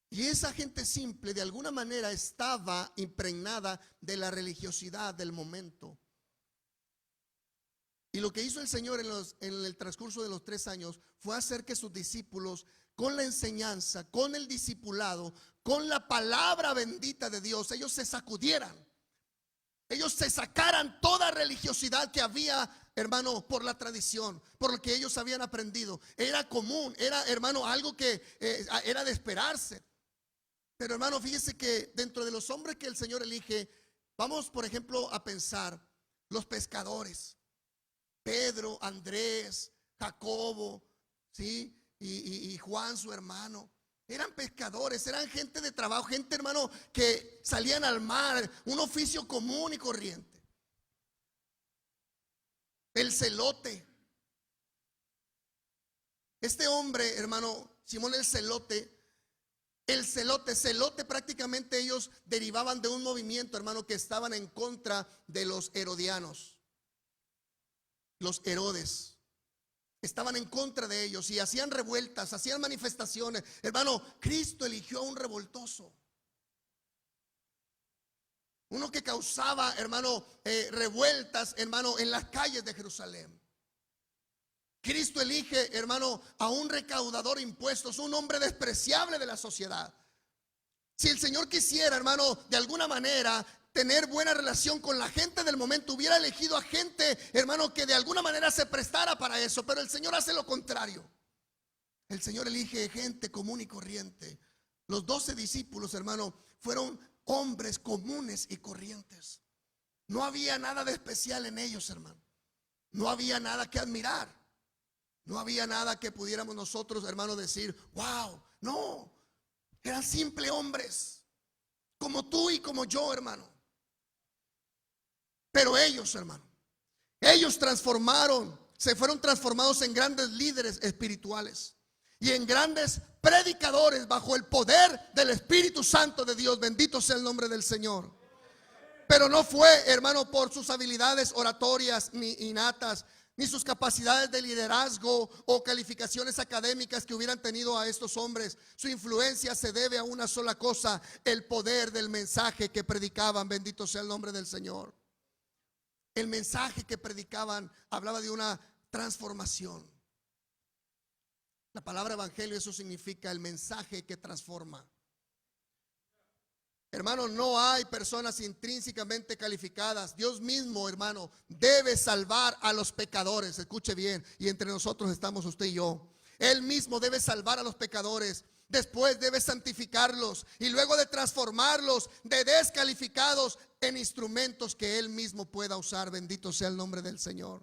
Y esa gente simple, de alguna manera, estaba impregnada de la religiosidad del momento. Y lo que hizo el Señor en el transcurso de los 3 años fue hacer que sus discípulos, con la enseñanza, con el discipulado, con la palabra bendita de Dios, ellos se sacudieran. Ellos se sacaran toda religiosidad que había, hermano, por la tradición, por lo que ellos habían aprendido. Era común, era, hermano, algo que era de esperarse. Pero, hermano, fíjese que dentro de los hombres que el Señor elige, vamos, por ejemplo, a pensar los pescadores. Pedro, Andrés, Jacobo, ¿sí? Y Juan, su hermano. Eran pescadores, eran gente de trabajo, gente, hermano, que salían al mar, un oficio común y corriente. El celote. Este hombre, hermano, Simón el celote, celote prácticamente ellos derivaban de un movimiento, hermano, que estaban en contra de los herodianos. Los Herodes estaban en contra de ellos y hacían revueltas, hacían manifestaciones. Hermano, Cristo eligió a un revoltoso, uno que causaba, hermano, revueltas, hermano, en las calles de Jerusalén. Cristo elige, hermano, a un recaudador de impuestos, un hombre despreciable de la sociedad. Si el Señor quisiera, hermano, de alguna manera tener buena relación con la gente del momento, hubiera elegido a gente, hermano, que de alguna manera se prestara para eso. Pero el Señor hace lo contrario. El Señor elige gente común y corriente. Los 12 discípulos, hermano, fueron hombres comunes y corrientes. No había nada de especial en ellos, hermano. No había nada que admirar. No había nada que pudiéramos nosotros, hermano, decir, wow. No, eran simples hombres, como tú y como yo, hermano. Pero ellos, hermano, ellos se fueron transformados en grandes líderes espirituales y en grandes predicadores bajo el poder del Espíritu Santo de Dios. Bendito sea el nombre del Señor. Pero no fue, hermano, por sus habilidades oratorias ni innatas, ni sus capacidades de liderazgo o calificaciones académicas que hubieran tenido a estos hombres. Su influencia se debe a una sola cosa: el poder del mensaje que predicaban. Bendito sea el nombre del Señor. El mensaje que predicaban hablaba de una transformación. La palabra evangelio, eso significa el mensaje que transforma. Hermano, no hay personas intrínsecamente calificadas. Dios mismo, hermano, debe salvar a los pecadores. Escuche bien, y entre nosotros estamos usted y yo. Él mismo debe salvar a los pecadores. Después debe santificarlos y luego de transformarlos de descalificados en instrumentos que Él mismo pueda usar. Bendito sea el nombre del Señor.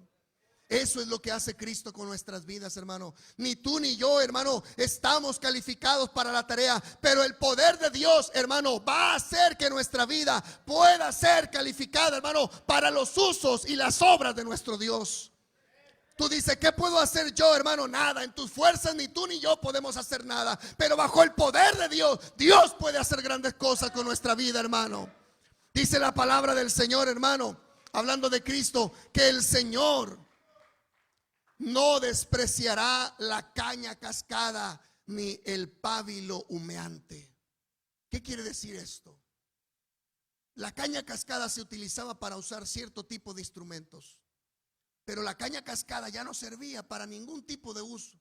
Eso es lo que hace Cristo con nuestras vidas, hermano. Ni tú ni yo, hermano, estamos calificados para la tarea, pero el poder de Dios, hermano, va a hacer que nuestra vida pueda ser calificada, hermano, para los usos y las obras de nuestro Dios. Tú dices, ¿qué puedo hacer yo, hermano? Nada. En tus fuerzas ni tú ni yo podemos hacer nada, pero bajo el poder de Dios, Dios puede hacer grandes cosas con nuestra vida, hermano. Dice la palabra del Señor, hermano, hablando de Cristo, que el Señor no despreciará la caña cascada ni el pábilo humeante. ¿Qué quiere decir esto? La caña cascada se utilizaba para usar cierto tipo de instrumentos, pero la caña cascada ya no servía para ningún tipo de uso.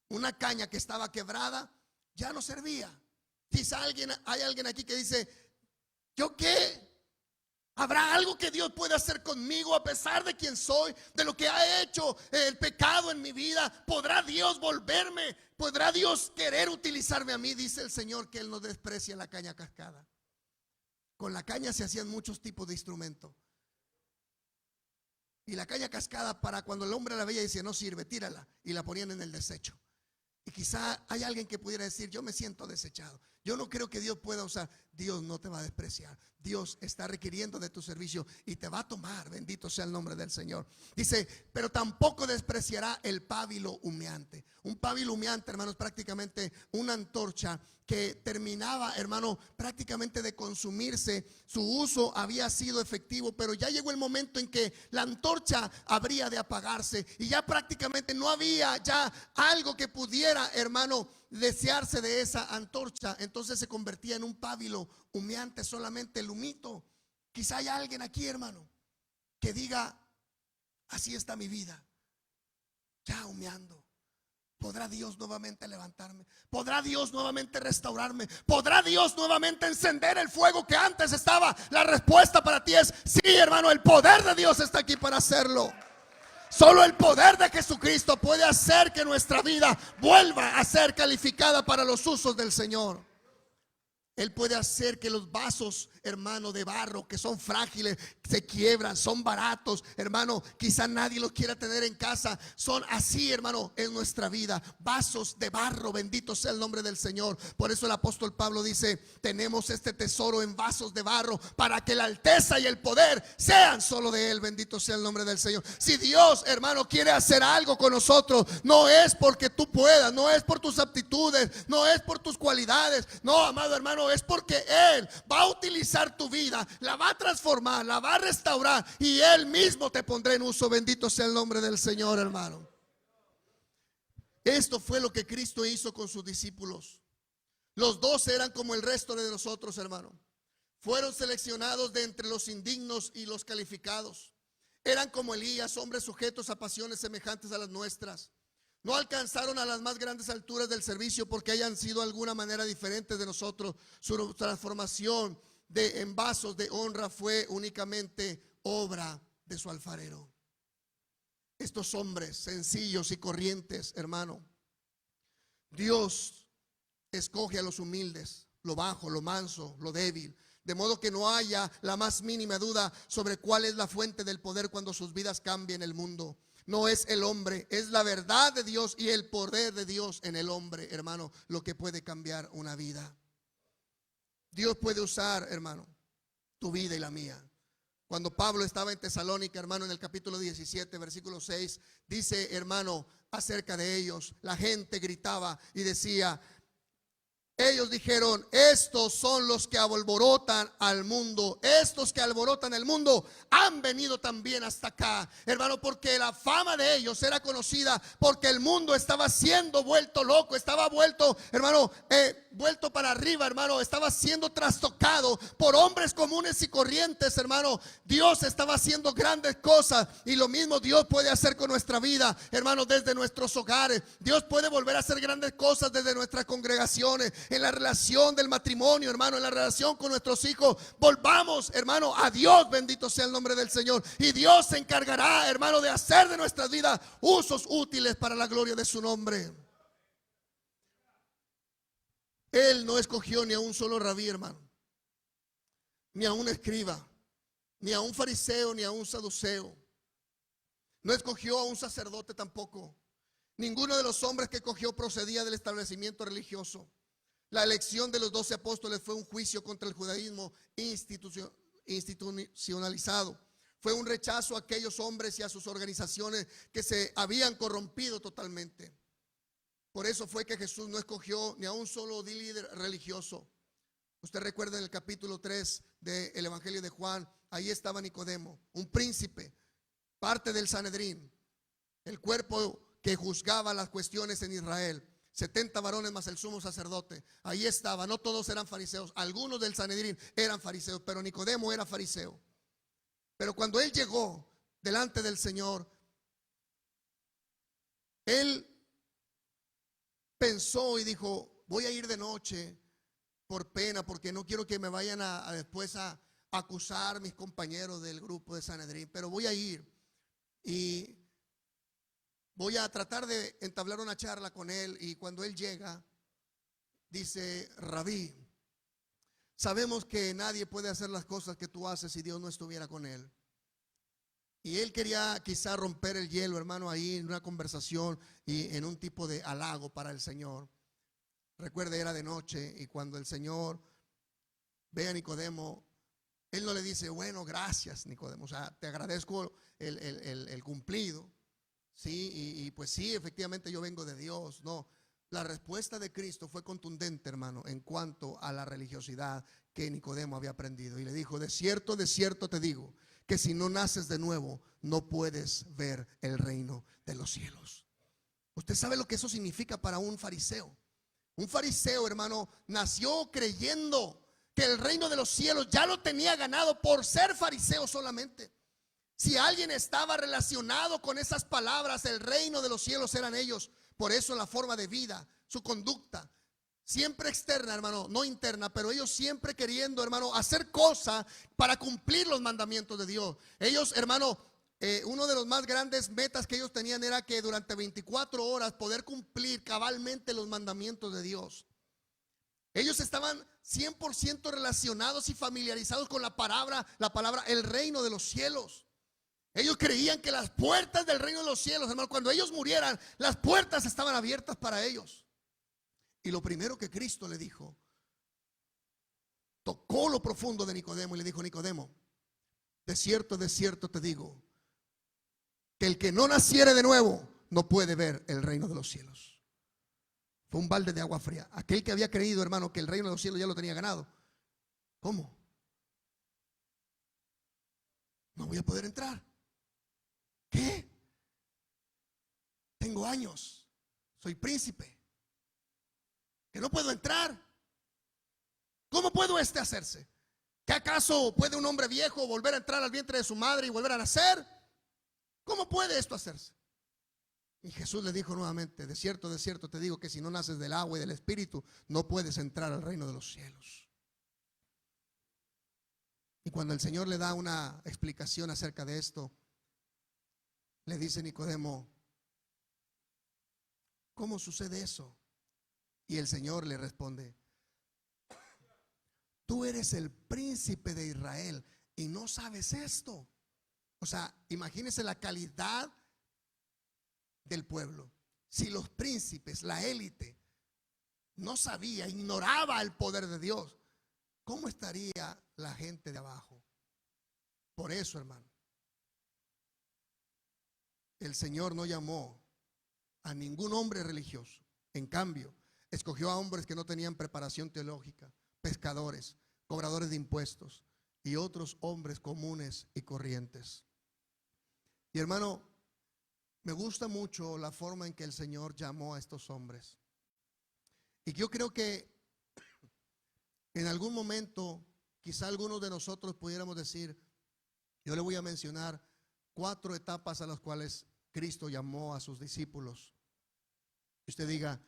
Una caña que estaba quebrada ya no servía. Quizá hay alguien aquí que dice, ¿yo qué? ¿Habrá algo que Dios puede hacer conmigo a pesar de quién soy, de lo que ha hecho el pecado en mi vida? ¿Podrá Dios volverme? ¿Podrá Dios querer utilizarme a mí? Dice el Señor que Él no desprecia la caña cascada. Con la caña se hacían muchos tipos de instrumentos. Y la caña cascada, para cuando el hombre la veía, decía, no sirve, tírala. Y la ponían en el desecho. Y quizá hay alguien que pudiera decir, yo me siento desechado. Yo no creo que Dios pueda usar. Dios no te va a despreciar. Dios está requiriendo de tu servicio y te va a tomar. Bendito sea el nombre del Señor. Dice, pero tampoco despreciará el pábilo humeante. Un pábilo humeante, hermanos, prácticamente una antorcha que terminaba, hermano, prácticamente de consumirse. Su uso había sido efectivo, pero ya llegó el momento en que la antorcha habría de apagarse y ya prácticamente no había ya algo que pudiera, hermano, desearse de esa antorcha. Entonces se convertía en un pábilo humeante, solamente el humito. Quizá hay alguien aquí, hermano, que diga, así está mi vida, ya humeando. ¿Podrá Dios nuevamente levantarme? ¿Podrá Dios nuevamente restaurarme? ¿Podrá Dios nuevamente encender el fuego que antes estaba? La respuesta para ti es sí, hermano. El poder de Dios está aquí para hacerlo. Solo el poder de Jesucristo puede hacer que nuestra vida vuelva a ser calificada para los usos del Señor. Él puede hacer que los vasos, hermano, de barro, que son frágiles, se quiebran, son baratos, hermano, quizá nadie los quiera tener en casa. Son así, hermano, en nuestra vida, vasos de barro. Bendito sea el nombre del Señor. Por eso el apóstol Pablo dice, tenemos este tesoro en vasos de barro para que la alteza y el poder sean solo de Él. Bendito sea el nombre del Señor. Si Dios, hermano, quiere hacer algo con nosotros, no es porque tú puedas, no es por tus aptitudes, no es por tus cualidades, no, amado hermano, es porque Él va a utilizar tu vida, la va a transformar, la va a restaurar y Él mismo te pondrá en uso. Bendito sea el nombre del Señor, hermano. Esto fue lo que Cristo hizo con sus discípulos. Los 12 eran como el resto de nosotros, hermano. Fueron seleccionados de entre los indignos y los calificados. Eran como Elías, hombres sujetos a pasiones semejantes a las nuestras. No alcanzaron a las más grandes alturas del servicio porque hayan sido de alguna manera diferentes de nosotros. Su transformación en vasos de honra fue únicamente obra de su alfarero. Estos hombres sencillos y corrientes, hermano, Dios escoge a los humildes, lo bajo, lo manso, lo débil, de modo que no haya la más mínima duda sobre cuál es la fuente del poder cuando sus vidas cambien el mundo. No es el hombre, es la verdad de Dios y el poder de Dios en el hombre, hermano, lo que puede cambiar una vida. Dios puede usar, hermano, tu vida y la mía. Cuando Pablo estaba en Tesalónica, hermano, en el capítulo 17, versículo 6, dice, hermano, acerca de ellos, la gente gritaba y decía, ellos dijeron, estos son los que alborotan al mundo. Estos que alborotan el mundo han venido también hasta acá, hermano, porque la fama de ellos era conocida, porque el mundo estaba siendo vuelto loco, estaba vuelto, hermano, vuelto para arriba, hermano, estaba siendo trastocado por hombres comunes y corrientes, hermano. Dios estaba haciendo grandes cosas y lo mismo Dios puede hacer con nuestra vida, hermano, desde nuestros hogares. Dios puede volver a hacer grandes cosas desde nuestras congregaciones. en la relación del matrimonio, hermano, en la relación con nuestros hijos. Volvamos, hermano, a Dios, bendito sea el nombre del Señor. Y Dios se encargará, hermano, de hacer de nuestras vidas usos útiles para la gloria de su nombre. Él no escogió ni a un solo rabí, hermano, ni a un escriba, ni a un fariseo, ni a un saduceo. No escogió a un sacerdote tampoco. Ninguno de los hombres que escogió procedía del establecimiento religioso. La elección de los 12 apóstoles fue un juicio contra el judaísmo institucionalizado. Fue un rechazo a aquellos hombres y a sus organizaciones que se habían corrompido totalmente. Por eso fue que Jesús no escogió ni a un solo líder religioso. Usted recuerda en el capítulo 3 del Evangelio de Juan, ahí estaba Nicodemo, un príncipe, parte del Sanedrín, el cuerpo que juzgaba las cuestiones en Israel. 70 varones más el sumo sacerdote. Ahí estaba, no todos eran fariseos, algunos del Sanedrín eran fariseos, pero Nicodemo era fariseo. Pero cuando él llegó delante del Señor, él pensó y dijo: voy a ir de noche por pena, porque no quiero que me vayan después a acusar mis compañeros del grupo de Sanedrín, pero voy a ir y voy a tratar de entablar una charla con él. Y cuando él llega, dice: Rabí, sabemos que nadie puede hacer las cosas que tú haces si Dios no estuviera con él. Y él quería quizá romper el hielo, hermano, ahí en una conversación y en un tipo de halago para el Señor. Recuerde, era de noche, y cuando el Señor ve a Nicodemo, él no le dice: bueno, gracias, Nicodemo, o sea, te agradezco el cumplido. Sí, y pues sí, efectivamente yo vengo de Dios. No, la respuesta de Cristo fue contundente, hermano, en cuanto a la religiosidad que Nicodemo había aprendido. Y le dijo: de cierto te digo, que si no naces de nuevo, no puedes ver el reino de los cielos. Usted sabe lo que eso significa para un fariseo. Un fariseo, hermano, nació creyendo que el reino de los cielos ya lo tenía ganado por ser fariseo solamente. Si alguien estaba relacionado con esas palabras, el reino de los cielos eran ellos. Por eso la forma de vida, su conducta, siempre externa, hermano, no interna, pero ellos siempre queriendo, hermano, hacer cosas para cumplir los mandamientos de Dios. Ellos, hermano, uno de los más grandes metas que ellos tenían era que durante 24 horas poder cumplir cabalmente los mandamientos de Dios. Ellos estaban 100% relacionados y familiarizados con la palabra, el reino de los cielos. Ellos creían que las puertas del reino de los cielos, hermano, cuando ellos murieran, las puertas estaban abiertas para ellos. Y lo primero que Cristo le dijo, tocó lo profundo de Nicodemo y le dijo: Nicodemo, de cierto te digo, que el que no naciere de nuevo no puede ver el reino de los cielos. Fue un balde de agua fría. Aquel que había creído, hermano, que el reino de los cielos ya lo tenía ganado. ¿Cómo? No voy a poder entrar. ¿Qué? Tengo años, soy príncipe, que no puedo entrar. ¿Cómo puedo hacerse? ¿Qué acaso puede un hombre viejo volver a entrar al vientre de su madre y volver a nacer? ¿Cómo puede esto hacerse? Y Jesús le dijo nuevamente: de cierto te digo, que si no naces del agua y del espíritu, no puedes entrar al reino de los cielos. Y cuando el Señor le da una explicación acerca de esto, le dice Nicodemo: ¿cómo sucede eso? Y el Señor le responde: tú eres el príncipe de Israel y no sabes esto. O sea, imagínese la calidad del pueblo. Si los príncipes, la élite, no sabía, ignoraba el poder de Dios, ¿cómo estaría la gente de abajo? Por eso, hermano, el Señor no llamó a ningún hombre religioso. En cambio, escogió a hombres que no tenían preparación teológica, pescadores, cobradores de impuestos y otros hombres comunes y corrientes. Y hermano, me gusta mucho la forma en que el Señor llamó a estos hombres. Y yo creo que en algún momento, quizá algunos de nosotros pudiéramos decir: yo le voy a mencionar 4 etapas a las cuales Cristo llamó a sus discípulos. Y usted diga: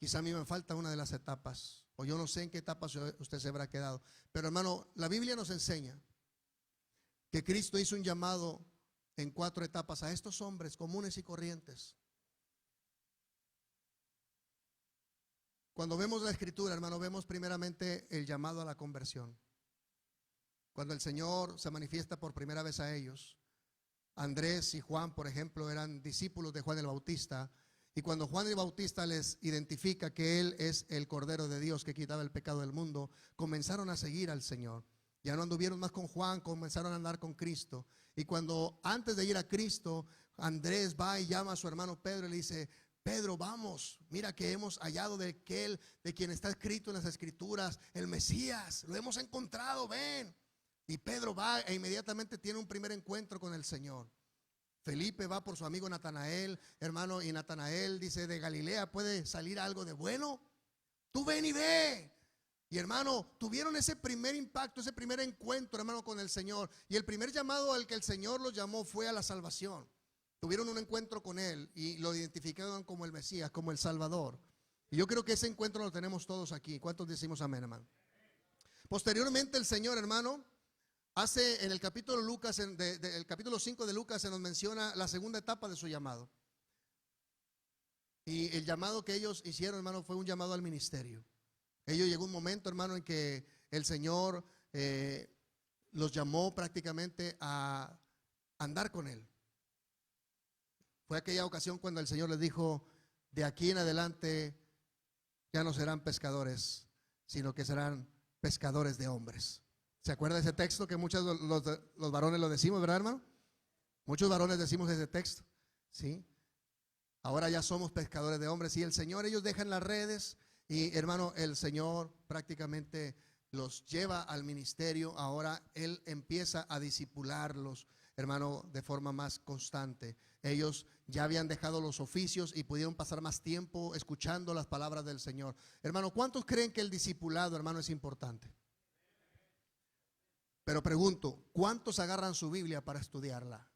Quizá a mí me falta una de las etapas, o yo no sé en qué etapa usted se habrá quedado. Pero hermano, la Biblia nos enseña que Cristo hizo un llamado en 4 etapas a estos hombres comunes y corrientes. Cuando vemos la escritura, hermano, vemos primeramente el llamado a la conversión. Cuando el Señor se manifiesta por primera vez a ellos, Andrés y Juan, por ejemplo, eran discípulos de Juan el Bautista. Y cuando Juan el Bautista les identifica que Él es el Cordero de Dios que quitaba el pecado del mundo, comenzaron a seguir al Señor. Ya no anduvieron más con Juan, comenzaron a andar con Cristo. Y cuando antes de ir a Cristo, Andrés va y llama a su hermano Pedro y le dice: Pedro, vamos, mira que hemos hallado de aquel de quien está escrito en las escrituras, el Mesías, lo hemos encontrado, ven. Y Pedro va e inmediatamente tiene un primer encuentro con el Señor. Felipe va por su amigo Natanael, hermano, y Natanael dice: de Galilea puede salir algo de bueno, tú ven y ve. Y hermano, tuvieron ese primer impacto, ese primer encuentro, hermano, con el Señor. Y el primer llamado al que el Señor los llamó fue a la salvación. Tuvieron un encuentro con Él y lo identificaron como el Mesías, como el Salvador. Y yo creo que ese encuentro lo tenemos todos aquí. ¿Cuántos decimos amén, hermano? Posteriormente el Señor, hermano, hace en el capítulo Lucas, el capítulo 5 de Lucas, se nos menciona la segunda etapa de su llamado. Y el llamado que ellos hicieron, hermano, fue un llamado al ministerio. Ellos llegó un momento, hermano, en que el Señor los llamó prácticamente a andar con Él. Fue aquella ocasión cuando el Señor les dijo: de aquí en adelante ya no serán pescadores, sino que serán pescadores de hombres. ¿Se acuerda de ese texto que muchos los varones lo decimos, verdad, hermano? Muchos varones decimos ese texto, ¿sí? Ahora ya somos pescadores de hombres. Y el Señor, ellos dejan las redes y, hermano, el Señor prácticamente los lleva al ministerio. Ahora Él empieza a discipularlos, hermano, de forma más constante. Ellos ya habían dejado los oficios y pudieron pasar más tiempo escuchando las palabras del Señor. Hermano, ¿cuántos creen que el discipulado, hermano, es importante? Pero pregunto, ¿cuántos agarran su Biblia para estudiarla?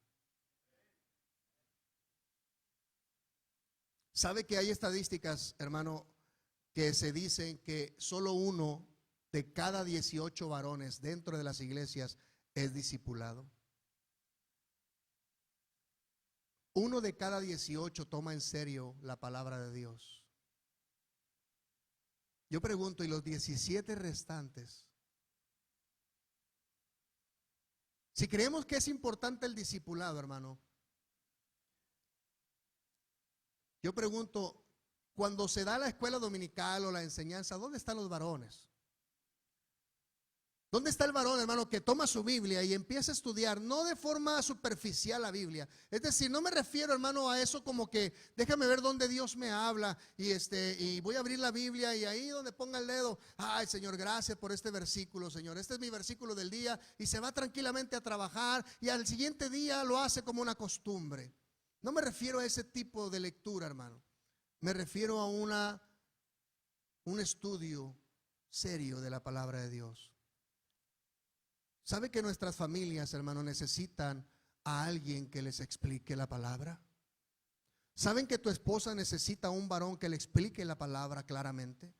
¿Sabe que hay estadísticas, hermano, que se dicen que solo 1 de cada 18 varones dentro de las iglesias es discipulado? 1 de cada 18 toma en serio la palabra de Dios. Yo pregunto, ¿y los 17 restantes? Si creemos que es importante el discipulado, hermano, yo pregunto, cuando se da la escuela dominical o la enseñanza, ¿dónde están los varones? ¿Dónde está el varón, hermano, que toma su Biblia y empieza a estudiar, no de forma superficial la Biblia? Es decir, no me refiero, hermano, a eso como que déjame ver dónde Dios me habla y voy a abrir la Biblia y ahí donde ponga el dedo, ay, Señor, gracias por este versículo, Señor, este es mi versículo del día, y se va tranquilamente a trabajar y al siguiente día lo hace como una costumbre. No me refiero a ese tipo de lectura, hermano. Me refiero a un estudio serio de la palabra de Dios. ¿Sabe que nuestras familias, hermano, necesitan a alguien que les explique la palabra? ¿Saben que tu esposa necesita a un varón que le explique la palabra claramente?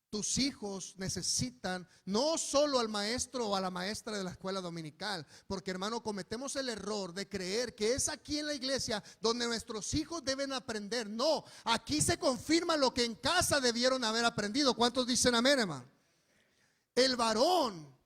Tus hijos necesitan no solo al maestro o a la maestra de la escuela dominical, porque, hermano, cometemos el error de creer que es aquí en la iglesia donde nuestros hijos deben aprender. No, aquí se confirma lo que en casa debieron haber aprendido. ¿Cuántos dicen amén, hermano? El varón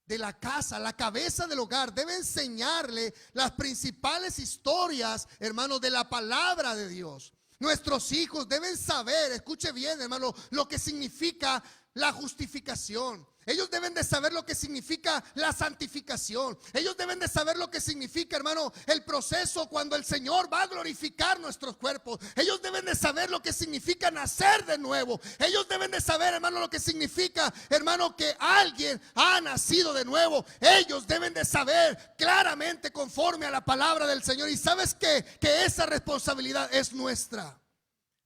de la casa, la cabeza del hogar, debe enseñarle las principales historias, hermano, de la palabra de Dios. Nuestros hijos deben saber, escuche bien, hermano, lo que significa la justificación. Ellos deben de saber lo que significa la santificación. Ellos deben de saber lo que significa, hermano, el proceso cuando el Señor va a glorificar nuestros cuerpos. Ellos deben de saber lo que significa nacer de nuevo. Ellos deben de saber, hermano, lo que significa, hermano, que alguien ha nacido de nuevo. Ellos deben de saber claramente conforme a la palabra del Señor. Y sabes qué, que esa responsabilidad es nuestra.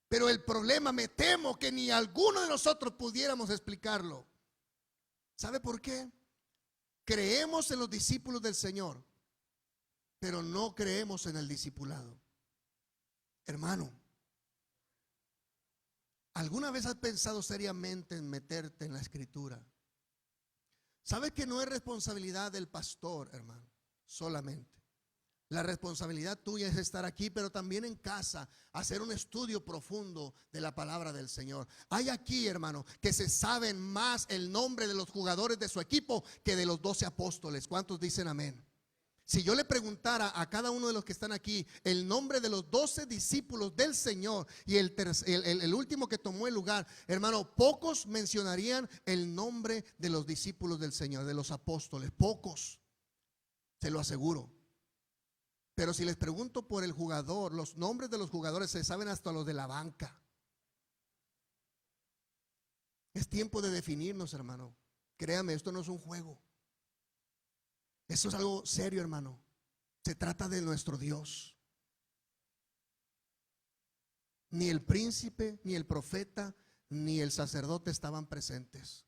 Pero el problema, me temo que ni alguno de nosotros pudiéramos explicarlo. ¿Sabe por qué? Creemos en los discípulos del Señor, pero no creemos en el discipulado. Hermano, ¿Alguna vez has pensado seriamente en meterte en la escritura? ¿Sabes que no es responsabilidad del pastor, hermano? Solamente. La responsabilidad tuya es estar aquí, pero también en casa, hacer un estudio profundo de la palabra del Señor. Hay aquí, hermano, que se saben más el nombre de los jugadores de su equipo que de los 12 apóstoles. ¿Cuántos dicen amén? Si yo le preguntara a cada uno de los que están aquí el nombre de los 12 discípulos del Señor y el último que tomó el lugar, hermano, pocos mencionarían el nombre de los discípulos del Señor, de los apóstoles. Pocos, se lo aseguro. Pero si les pregunto por el jugador, los nombres de los jugadores se saben hasta los de la banca. Es tiempo de definirnos, hermano. Créame, esto no es un juego. Esto es algo serio, hermano. Se trata de nuestro Dios. Ni el príncipe, ni el profeta, ni el sacerdote estaban presentes.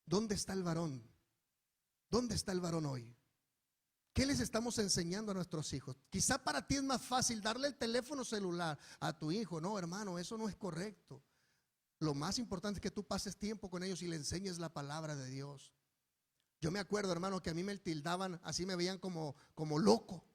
¿Dónde está el varón? ¿Dónde está el varón hoy? ¿Qué les estamos enseñando a nuestros hijos? Quizá para ti es más fácil darle el teléfono celular a tu hijo. No, hermano, eso no es correcto. Lo más importante es que tú pases tiempo con ellos y le enseñes la palabra de Dios. Yo me acuerdo, hermano, que a mí me tildaban, así me veían como loco.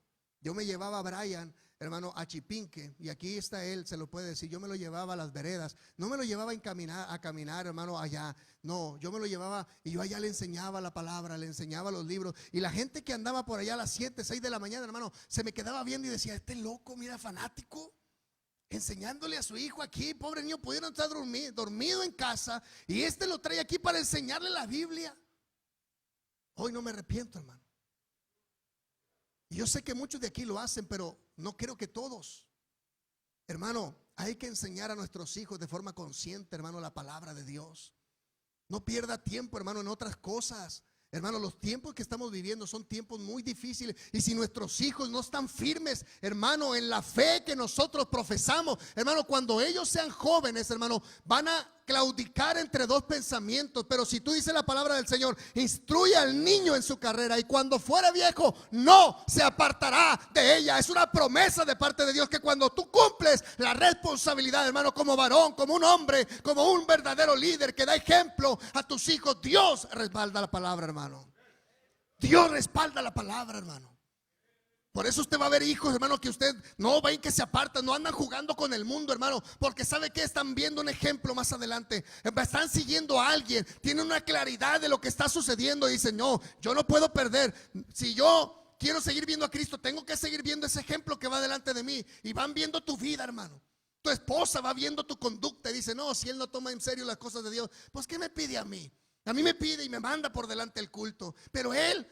Yo me llevaba a Brian, hermano, a Chipinque, y aquí está él, se lo puede decir. Yo me lo llevaba a las veredas, no me lo llevaba a caminar, hermano, allá. No, yo me lo llevaba y yo allá le enseñaba la palabra, le enseñaba los libros. Y la gente que andaba por allá a las 7, 6 de la mañana, hermano, se me quedaba viendo y decía: este loco, mira, fanático, enseñándole a su hijo aquí. Pobre niño, pudieron estar dormido en casa y este lo trae aquí para enseñarle la Biblia. Hoy no me arrepiento, hermano. Y yo sé que muchos de aquí lo hacen, pero no creo que todos. Hermano, hay que enseñar a nuestros hijos de forma consciente, hermano, la palabra de Dios. No pierda tiempo, hermano, en otras cosas. Hermano, los tiempos que estamos viviendo son tiempos muy difíciles. Y si nuestros hijos no están firmes, hermano, en la fe que nosotros profesamos, hermano, cuando ellos sean jóvenes, hermano, van a claudicar entre dos pensamientos. Pero si tú dices la palabra del Señor, instruye al niño en su carrera, y cuando fuera viejo no se apartará de ella. Es una promesa de parte de Dios, que cuando tú cumples la responsabilidad, hermano, como varón, como un hombre, como un verdadero líder que da ejemplo a tus hijos, Dios respalda la palabra, hermano. Dios respalda la palabra, hermano. Por eso usted va a ver hijos, hermano, que usted no ven que se apartan, no andan jugando con el mundo, hermano, porque sabe que están viendo un ejemplo más adelante. Están siguiendo a alguien, tienen una claridad de lo que está sucediendo y dicen: no, yo no puedo perder. Si yo quiero seguir viendo a Cristo, tengo que seguir viendo ese ejemplo que va delante de mí. Y van viendo tu vida, hermano. Tu esposa va viendo tu conducta y dice: no, si él no toma en serio las cosas de Dios, pues ¿qué me pide a mí? A mí me pide y me manda por delante el culto. Pero él,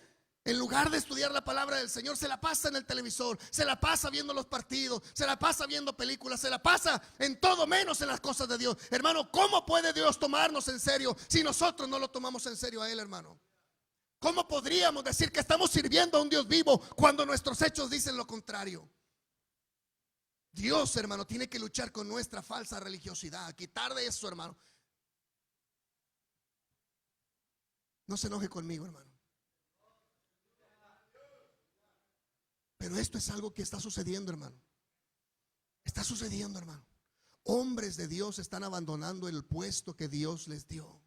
en lugar de estudiar la palabra del Señor, se la pasa en el televisor, se la pasa viendo los partidos, se la pasa viendo películas, se la pasa en todo menos en las cosas de Dios. Hermano, ¿cómo puede Dios tomarnos en serio si nosotros no lo tomamos en serio a Él, hermano? ¿Cómo podríamos decir que estamos sirviendo a un Dios vivo cuando nuestros hechos dicen lo contrario? Dios, hermano, tiene que luchar con nuestra falsa religiosidad, quitar de eso, hermano. No se enoje conmigo, hermano. Pero esto es algo que está sucediendo, hermano. Está sucediendo, hermano. Hombres de Dios están abandonando el puesto que Dios les dio.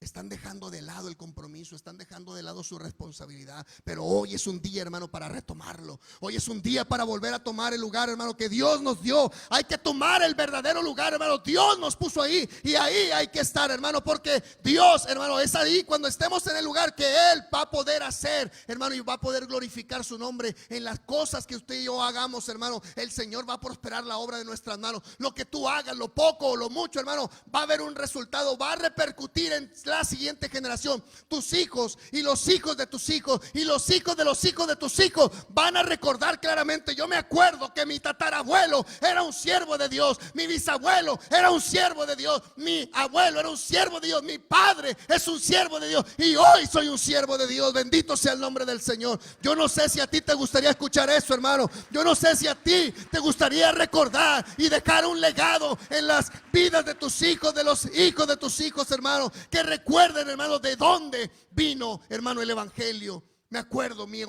Están dejando de lado el compromiso, están dejando de lado su responsabilidad. Pero hoy es un día, hermano, para retomarlo. Hoy es un día para volver a tomar el lugar, hermano, que Dios nos dio. Hay que tomar el verdadero lugar, hermano. Dios nos puso ahí y ahí hay que estar, hermano, porque Dios, hermano, es ahí cuando estemos en el lugar que Él va a poder hacer, hermano, y va a poder glorificar su nombre en las cosas que usted y yo hagamos, hermano. El Señor va a prosperar la obra de nuestras manos. Lo que tú hagas, lo poco o lo mucho, hermano, va a haber un resultado, va a repercutir en la siguiente generación. Tus hijos y los hijos de tus hijos y los hijos de los hijos de tus hijos van a recordar claramente: yo me acuerdo que mi tatarabuelo era un siervo de Dios, mi bisabuelo era un siervo de Dios, mi abuelo era un siervo de Dios, mi padre es un siervo de Dios y hoy soy un siervo de Dios. Bendito sea el nombre del Señor. Yo no sé si a ti te gustaría escuchar eso, hermano. Yo no sé si a ti te gustaría recordar y dejar un legado en las vidas de tus hijos, de los hijos de tus hijos, hermano, que recuerden, hermano, de dónde vino, hermano, el evangelio. Me acuerdo, mi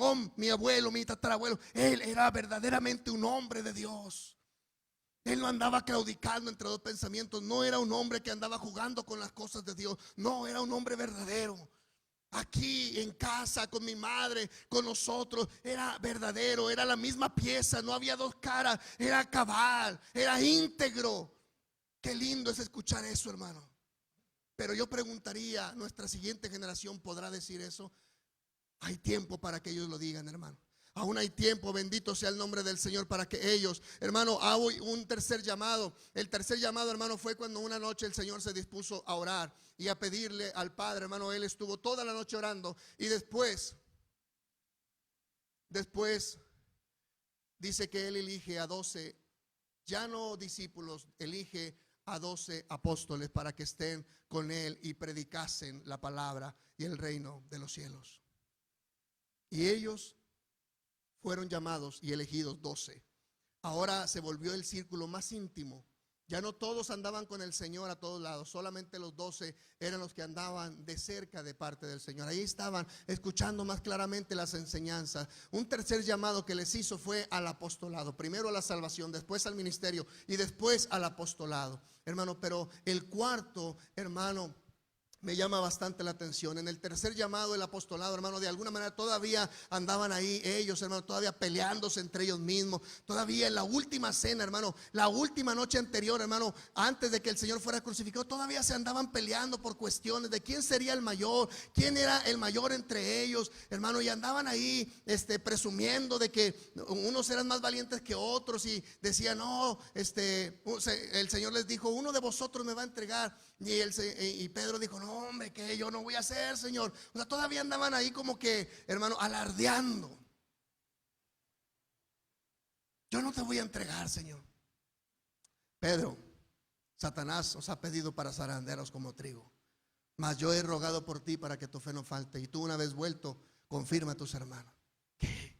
abuelo, mi tatarabuelo, él era verdaderamente un hombre de Dios. Él no andaba claudicando entre dos pensamientos. No era un hombre que andaba jugando con las cosas de Dios. No, era un hombre verdadero. Aquí en casa, con mi madre, con nosotros, era verdadero, era la misma pieza, no había dos caras, era cabal, era íntegro. Qué lindo es escuchar eso, hermano. Pero yo preguntaría, ¿nuestra siguiente generación podrá decir eso? Hay tiempo para que ellos lo digan, hermano. Aún hay tiempo, bendito sea el nombre del Señor, para que ellos, hermano, hago un tercer llamado. El tercer llamado, hermano, fue cuando una noche el Señor se dispuso a orar y a pedirle al Padre, hermano. Él estuvo toda la noche orando y después dice que él elige a 12, ya no discípulos, elige a 12 apóstoles para que estén con él y predicasen la palabra y el reino de los cielos. Y ellos fueron llamados y elegidos 12. Ahora se volvió el círculo más íntimo. Ya no todos andaban con el Señor a todos lados, solamente los 12 eran los que andaban de cerca de parte del Señor. Ahí estaban escuchando más claramente las enseñanzas. Un tercer llamado que les hizo fue al apostolado. Primero a la salvación, después al ministerio y después al apostolado. Hermano, pero el cuarto, hermano, me llama bastante la atención. En el tercer llamado, el apostolado, hermano, de alguna manera todavía andaban ahí ellos, hermano, todavía peleándose entre ellos mismos. Todavía en la última cena, hermano, la última noche anterior, hermano, antes de que el Señor fuera crucificado, todavía se andaban peleando por cuestiones de quién sería el mayor, quién era el mayor entre ellos, hermano, y andaban ahí presumiendo de que unos eran más valientes que otros y decían, no, el Señor les dijo, uno de vosotros me va a entregar. Y Pedro dijo, no, hombre, que yo no voy a hacer, Señor. O sea, todavía andaban ahí como que, hermano, alardeando. Yo no te voy a entregar, Señor. Pedro, Satanás os ha pedido para zarandearos como trigo, mas yo he rogado por ti para que tu fe no falte. Y tú, una vez vuelto, confirma a tus hermanos. ¿Qué?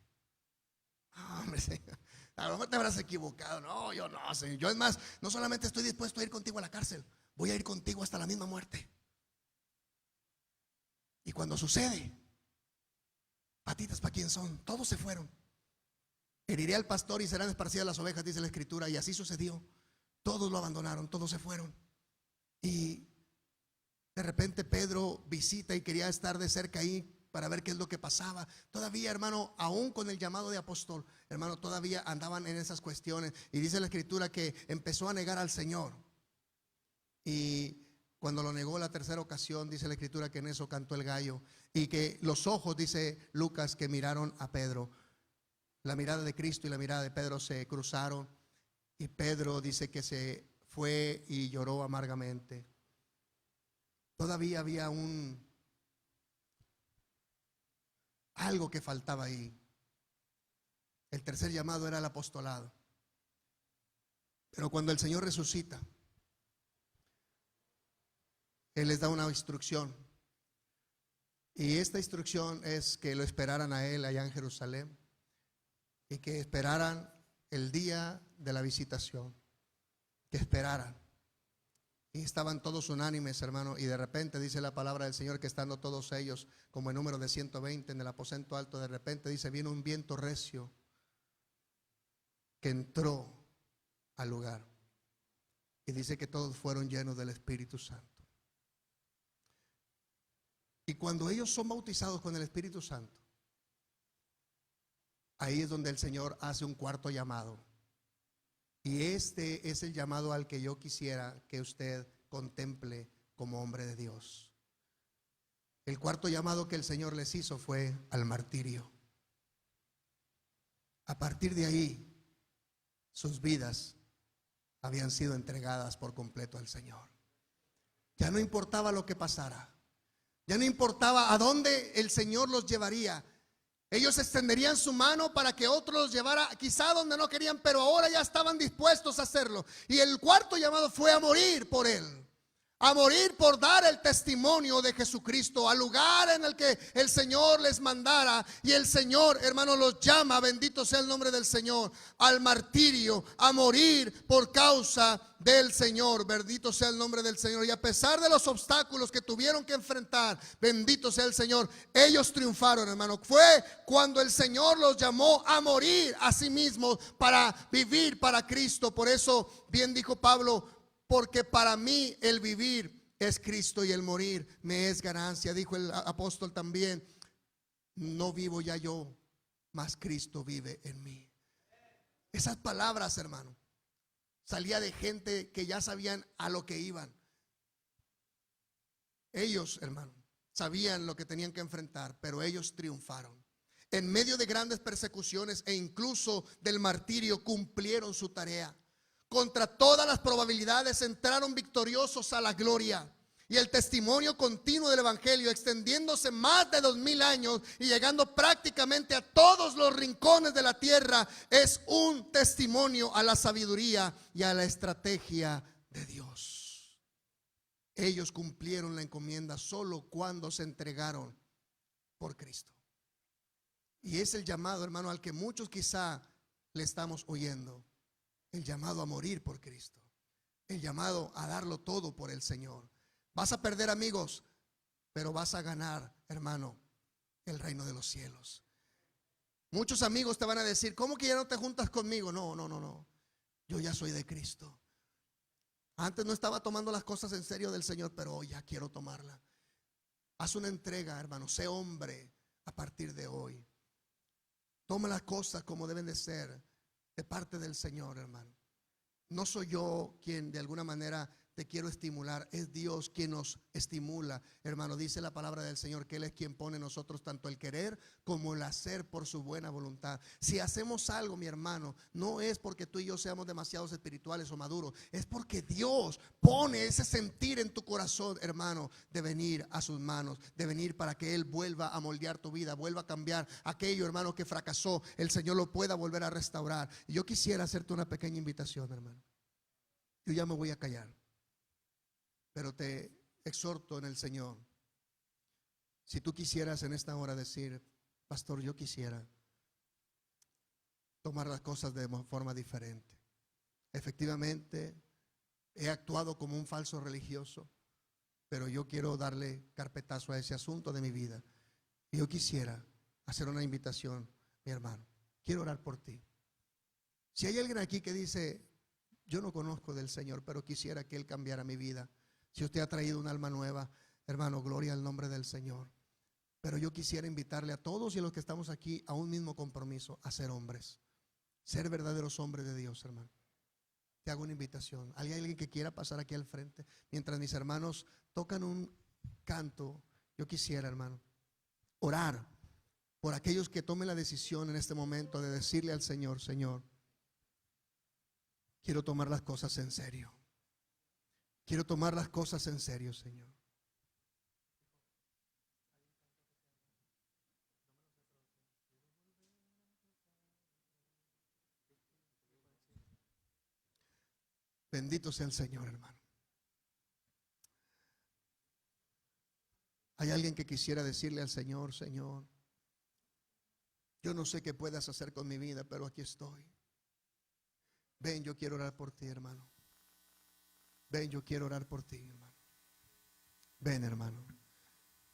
Hombre, Señor, a lo mejor te habrás equivocado. No, yo no, Señor. Yo, es más, no solamente estoy dispuesto a ir contigo a la cárcel, voy a ir contigo hasta la misma muerte. Y cuando sucede, patitas para quién son, todos se fueron. Heriré al pastor y serán esparcidas las ovejas, dice la escritura. Y así sucedió. Todos lo abandonaron, todos se fueron. Y de repente Pedro visita y quería estar de cerca ahí para ver qué es lo que pasaba. Todavía, hermano, aún con el llamado de apóstol, hermano, todavía andaban en esas cuestiones. Y dice la escritura que empezó a negar al Señor. Y cuando lo negó la tercera ocasión, dice la escritura que en eso cantó el gallo. Y que los ojos, dice Lucas, que miraron a Pedro, la mirada de Cristo y la mirada de Pedro se cruzaron. Y Pedro dice que se fue y lloró amargamente. Todavía había algo que faltaba ahí. El tercer llamado era el apostolado. Pero cuando el Señor resucita, Él les da una instrucción. Y esta instrucción es que lo esperaran a Él allá en Jerusalén y que esperaran el día de la visitación, que esperaran. Y estaban todos unánimes, hermano, y de repente dice la palabra del Señor que estando todos ellos como en número de 120 en el aposento alto, de repente dice, vino un viento recio que entró al lugar. Y dice que todos fueron llenos del Espíritu Santo. Y cuando ellos son bautizados con el Espíritu Santo, ahí es donde el Señor hace un cuarto llamado. Y este es el llamado al que yo quisiera que usted contemple como hombre de Dios. El cuarto llamado que el Señor les hizo fue al martirio. A partir de ahí, sus vidas habían sido entregadas por completo al Señor. Ya no importaba lo que pasara. Ya no importaba a dónde el Señor los llevaría. Ellos extenderían su mano para que otro los llevara quizá donde no querían, pero ahora ya estaban dispuestos a hacerlo. Y el cuarto llamado fue a morir por Él. a morir por dar el testimonio de Jesucristo, al lugar en el que el Señor les mandara. Y el Señor, hermano, los llama, bendito sea el nombre del Señor, al martirio, a morir por causa del Señor. Bendito sea el nombre del Señor. Y a pesar de los obstáculos que tuvieron que enfrentar, bendito sea el Señor, ellos triunfaron, hermano. Fue cuando el Señor los llamó a morir a sí mismos para vivir para Cristo. Por eso bien dijo Pablo: porque para mí el vivir es Cristo y el morir me es ganancia. Dijo el apóstol también: no vivo ya yo, mas Cristo vive en mí. Esas palabras, hermano, salía de gente que ya sabían a lo que iban. Ellos, hermano, sabían lo que tenían que enfrentar, pero ellos triunfaron. En medio de grandes persecuciones e incluso del martirio, cumplieron su tarea. Contra todas las probabilidades entraron victoriosos a la gloria. Y el testimonio continuo del evangelio, extendiéndose más de 2000 años y llegando prácticamente a todos los rincones de la tierra, es un testimonio a la sabiduría y a la estrategia de Dios. Ellos cumplieron la encomienda solo cuando se entregaron por Cristo. Y es el llamado, hermano, al que muchos quizá le estamos oyendo. El llamado a morir por Cristo. El llamado a darlo todo por el Señor. Vas a perder amigos, pero vas a ganar, hermano, el reino de los cielos. Muchos amigos te van a decir: ¿cómo que ya no te juntas conmigo? No. Yo ya soy de Cristo. Antes no estaba tomando las cosas en serio del Señor, pero hoy ya quiero tomarla. Haz una entrega, hermano. Sé hombre a partir de hoy. Toma las cosas como deben de ser de parte del Señor, hermano. No soy yo quien de alguna manera te quiero estimular, es Dios quien nos estimula, hermano. Dice la palabra del Señor que Él es quien pone en nosotros tanto el querer como el hacer por su buena voluntad. Si hacemos algo, mi hermano, no es porque tú y yo seamos demasiados espirituales o maduros, es porque Dios pone ese sentir en tu corazón, hermano, de venir a sus manos, de venir para que Él vuelva a moldear tu vida, vuelva a cambiar aquello, hermano, que fracasó. El Señor lo pueda volver a restaurar. Y yo quisiera hacerte una pequeña invitación, hermano. Yo ya me voy a callar, pero te exhorto en el Señor. Si tú quisieras en esta hora decir: pastor, yo quisiera tomar las cosas de forma diferente. Efectivamente, he actuado como un falso religioso, pero yo quiero darle carpetazo a ese asunto de mi vida. Y yo quisiera hacer una invitación, mi hermano. Quiero orar por ti. Si hay alguien aquí que dice: yo no conozco del Señor, pero quisiera que Él cambiara mi vida. Si usted ha traído un alma nueva, hermano, gloria al nombre del Señor. Pero yo quisiera invitarle a todos y a los que estamos aquí a un mismo compromiso: a ser hombres, ser verdaderos hombres de Dios, hermano. Te hago una invitación. ¿Hay alguien que quiera pasar aquí al frente? Mientras mis hermanos tocan un canto, yo quisiera, hermano, orar por aquellos que tomen la decisión en este momento de decirle al Señor: Señor, quiero tomar las cosas en serio. Quiero tomar las cosas en serio, Señor. Bendito sea el Señor, hermano. Hay alguien que quisiera decirle al Señor: Señor, yo no sé qué puedas hacer con mi vida, pero aquí estoy. Ven, yo quiero orar por ti, hermano. Ven, yo quiero orar por ti, hermano. Ven, hermano.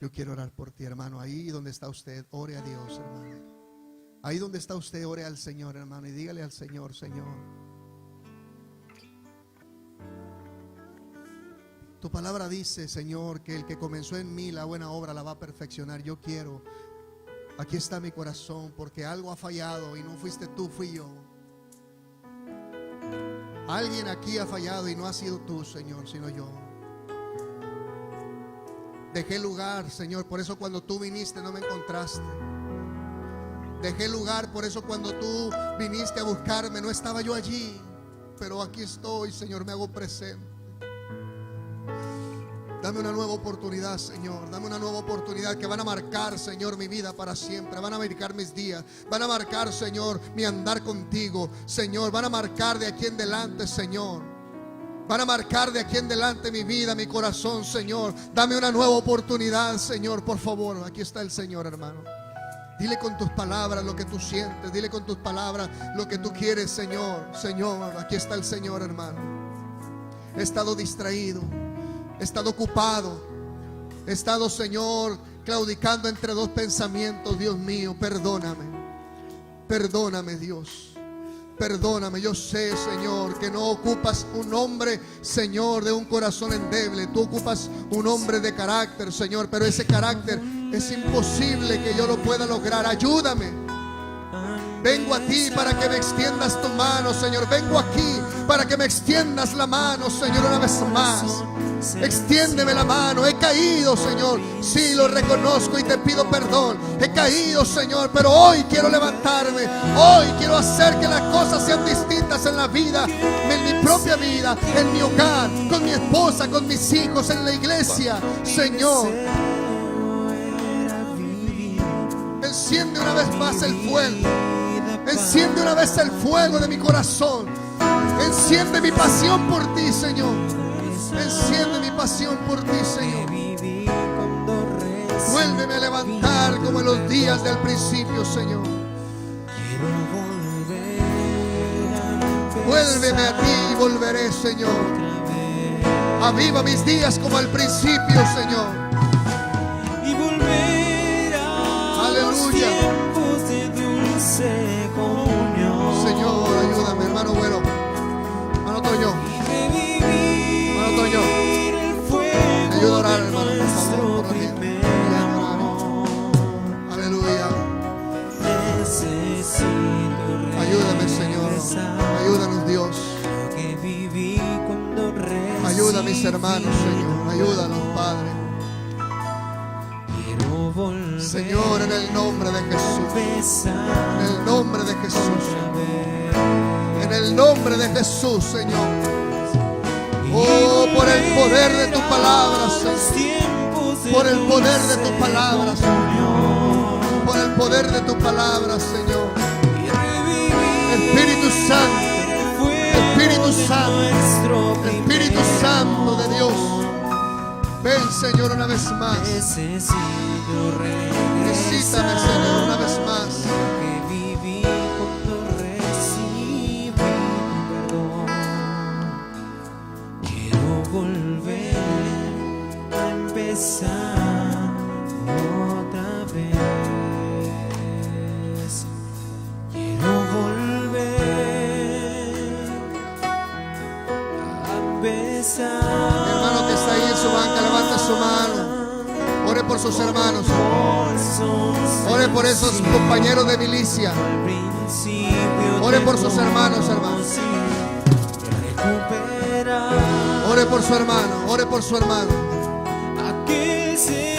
Yo quiero orar por ti, hermano. Ahí donde está usted, ore a Dios, hermano. Ahí donde está usted, ore al Señor, hermano. Y dígale al Señor: Señor, tu palabra dice, Señor, que el que comenzó en mí la buena obra la va a perfeccionar. Yo quiero. Aquí está mi corazón, porque algo ha fallado y no fuiste tú, fui yo. Alguien aquí ha fallado y no ha sido tú, Señor, sino yo. Dejé lugar, Señor, por eso cuando tú viniste no me encontraste. Dejé lugar, por eso cuando tú viniste a buscarme no estaba yo allí. Pero aquí estoy, Señor, me hago presente. Dame una nueva oportunidad, Señor. Dame una nueva oportunidad que van a marcar, Señor, mi vida para siempre. Van a marcar mis días. Van a marcar, Señor, mi andar contigo, Señor. Van a marcar de aquí en adelante, Señor. Van a marcar de aquí en adelante mi vida, mi corazón, Señor. Dame una nueva oportunidad, Señor, por favor. Aquí está el Señor, hermano. Dile con tus palabras lo que tú sientes. Dile con tus palabras lo que tú quieres, Señor. Señor, aquí está el Señor, hermano. He estado distraído. He estado ocupado. He estado, Señor, claudicando entre dos pensamientos. Dios mío, perdóname. Perdóname, Dios. Perdóname, yo sé, Señor, que no ocupas un hombre, Señor, de un corazón endeble. Tú ocupas un hombre de carácter, Señor, pero ese carácter es imposible que yo lo pueda lograr. Ayúdame. Vengo a ti para que me extiendas tu mano, Señor. Vengo aquí para que me extiendas la mano, Señor, una vez más. Extiéndeme la mano. He caído, Señor. Sí, lo reconozco y te pido perdón. He caído, Señor, pero hoy quiero levantarme. Hoy quiero hacer que las cosas sean distintas en la vida, en mi propia vida, en mi hogar, con mi esposa, con mis hijos, en la iglesia. Señor, enciende una vez más el fuego. Enciende una vez el fuego de mi corazón. Enciende mi pasión por ti, Señor. Enciende mi pasión por ti, Señor. Vuélveme a levantar como en los días del principio, Señor. Vuélveme a ti y volveré, Señor. Aviva mis días como al principio, Señor. Y volver a los tiempos de dulce comunión. Señor, ayúdame, hermano bueno. Hermano Toño. Hermano Toño. Me ayuda a orar, hermano, por favor, por la gente. Aleluya. Ayúdame, Señor. Ayúdanos, Dios. Ayuda a mis hermanos, Señor. Ayúdanos, Padre. Señor, en el nombre de Jesús. En el nombre de Jesús. En el nombre de Jesús, Señor. Oh, por el poder de tu palabra, Señor. Por el poder de tu palabra, Señor. Por el poder de tu palabra, Señor. Espíritu Santo. Espíritu Santo. Espíritu Santo de Dios. Ven, Señor, una vez más. Necesítame, Señor, una vez más. Quiero volver a empezar otra vez. Quiero volver a empezar. Mi hermano que está ahí en su banca, levanta su mano. Ore por sus hermanos. Ore por esos compañeros de milicia. Ore por sus hermanos, hermanos. Ore por su hermano. Ore por su hermano. Aquel sentir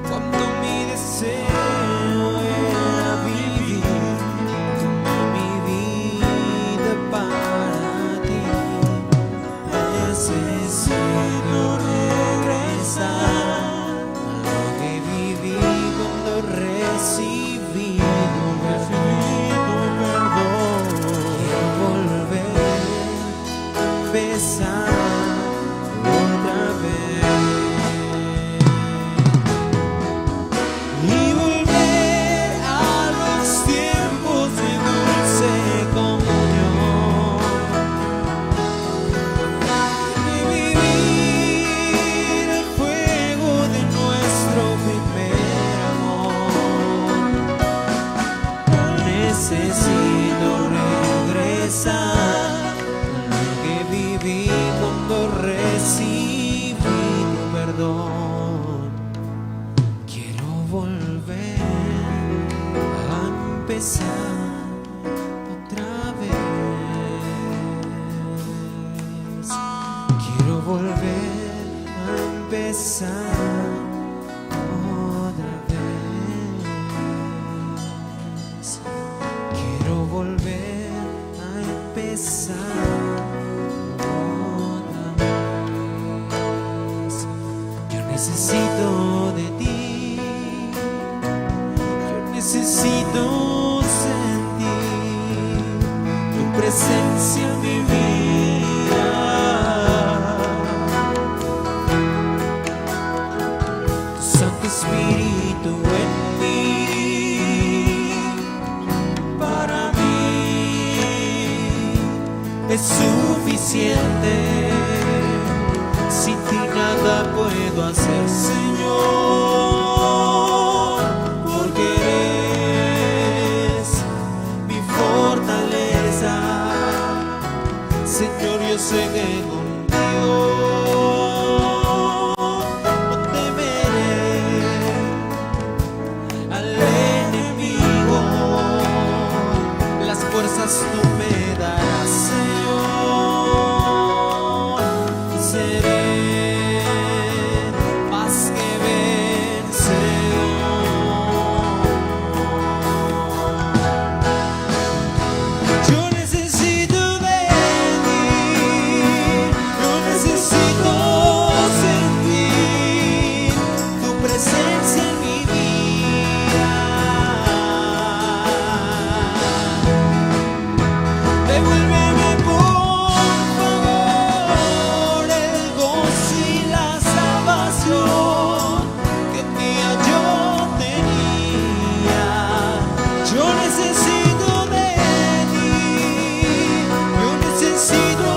cuando mi deseo era vivir mi vida para ti. Necesito regresar a lo que viví cuando recibí tu perdón. Quiero volver a empezar otra vez y volver a los tiempos de dulce comunión, y vivir el fuego de nuestro primer amor. Necesito regresar a lo que viví cuando recibí tu perdón. Quiero volver a empezar otra vez. Quiero volver a empezar otra vez. Quiero volver a empezar otra vez. Yo necesito de ti. Yo necesito sentir tu presencia. presencia en mi vida. Tu Santo Espíritu en mí, para mí es suficiente. Sin ti nada puedo hacer, Señor, porque eres mi fortaleza. Señor, yo sé que contigo no temeré al enemigo. Las fuerzas tú me darás, Señor, y seré más que vencedor. Yo necesito de ti, yo necesito sentir tu presencia en mi vida. Devuélveme por favor el gozo y la salvación que en día yo tenía. Yo necesito de ti, yo necesito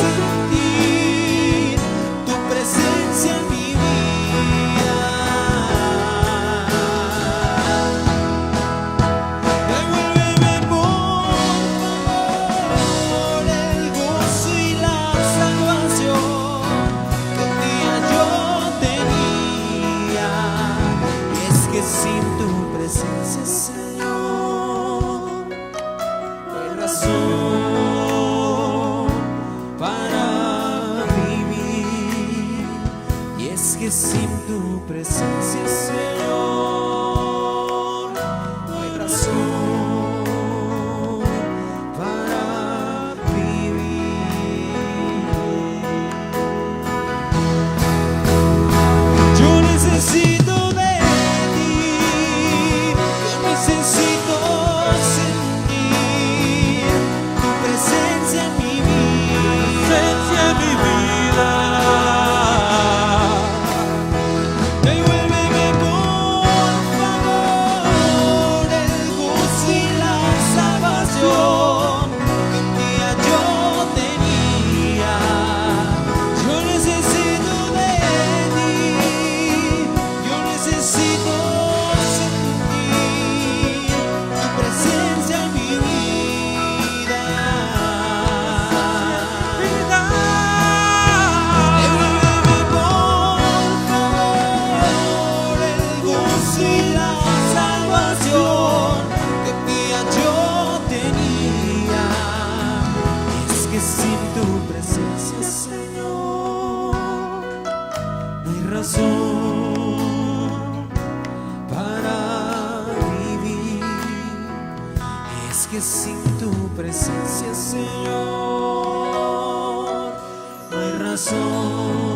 sentir tu presencia en mi vida. Devuélveme por favor el gozo y la salvación que un día yo tenía. Y es que sin tu presencia, Señor, no hay razón para vivir. Y es que sin tu presencia, Señor, no hay razón para vivir. Yo necesito de ti, yo necesito sentir tu presencia en mi vida. Devuélveme por favor el gozo y la salvación que un día yo tenía. Yo necesito de ti, yo necesito sentir tu presencia en mi vida. Devuélveme por favor el gozo y la salvación que un día yo tenía. Es que sin tu presencia, Señor, no hay razón para vivir. Es que sin tu presencia, Señor, no hay razón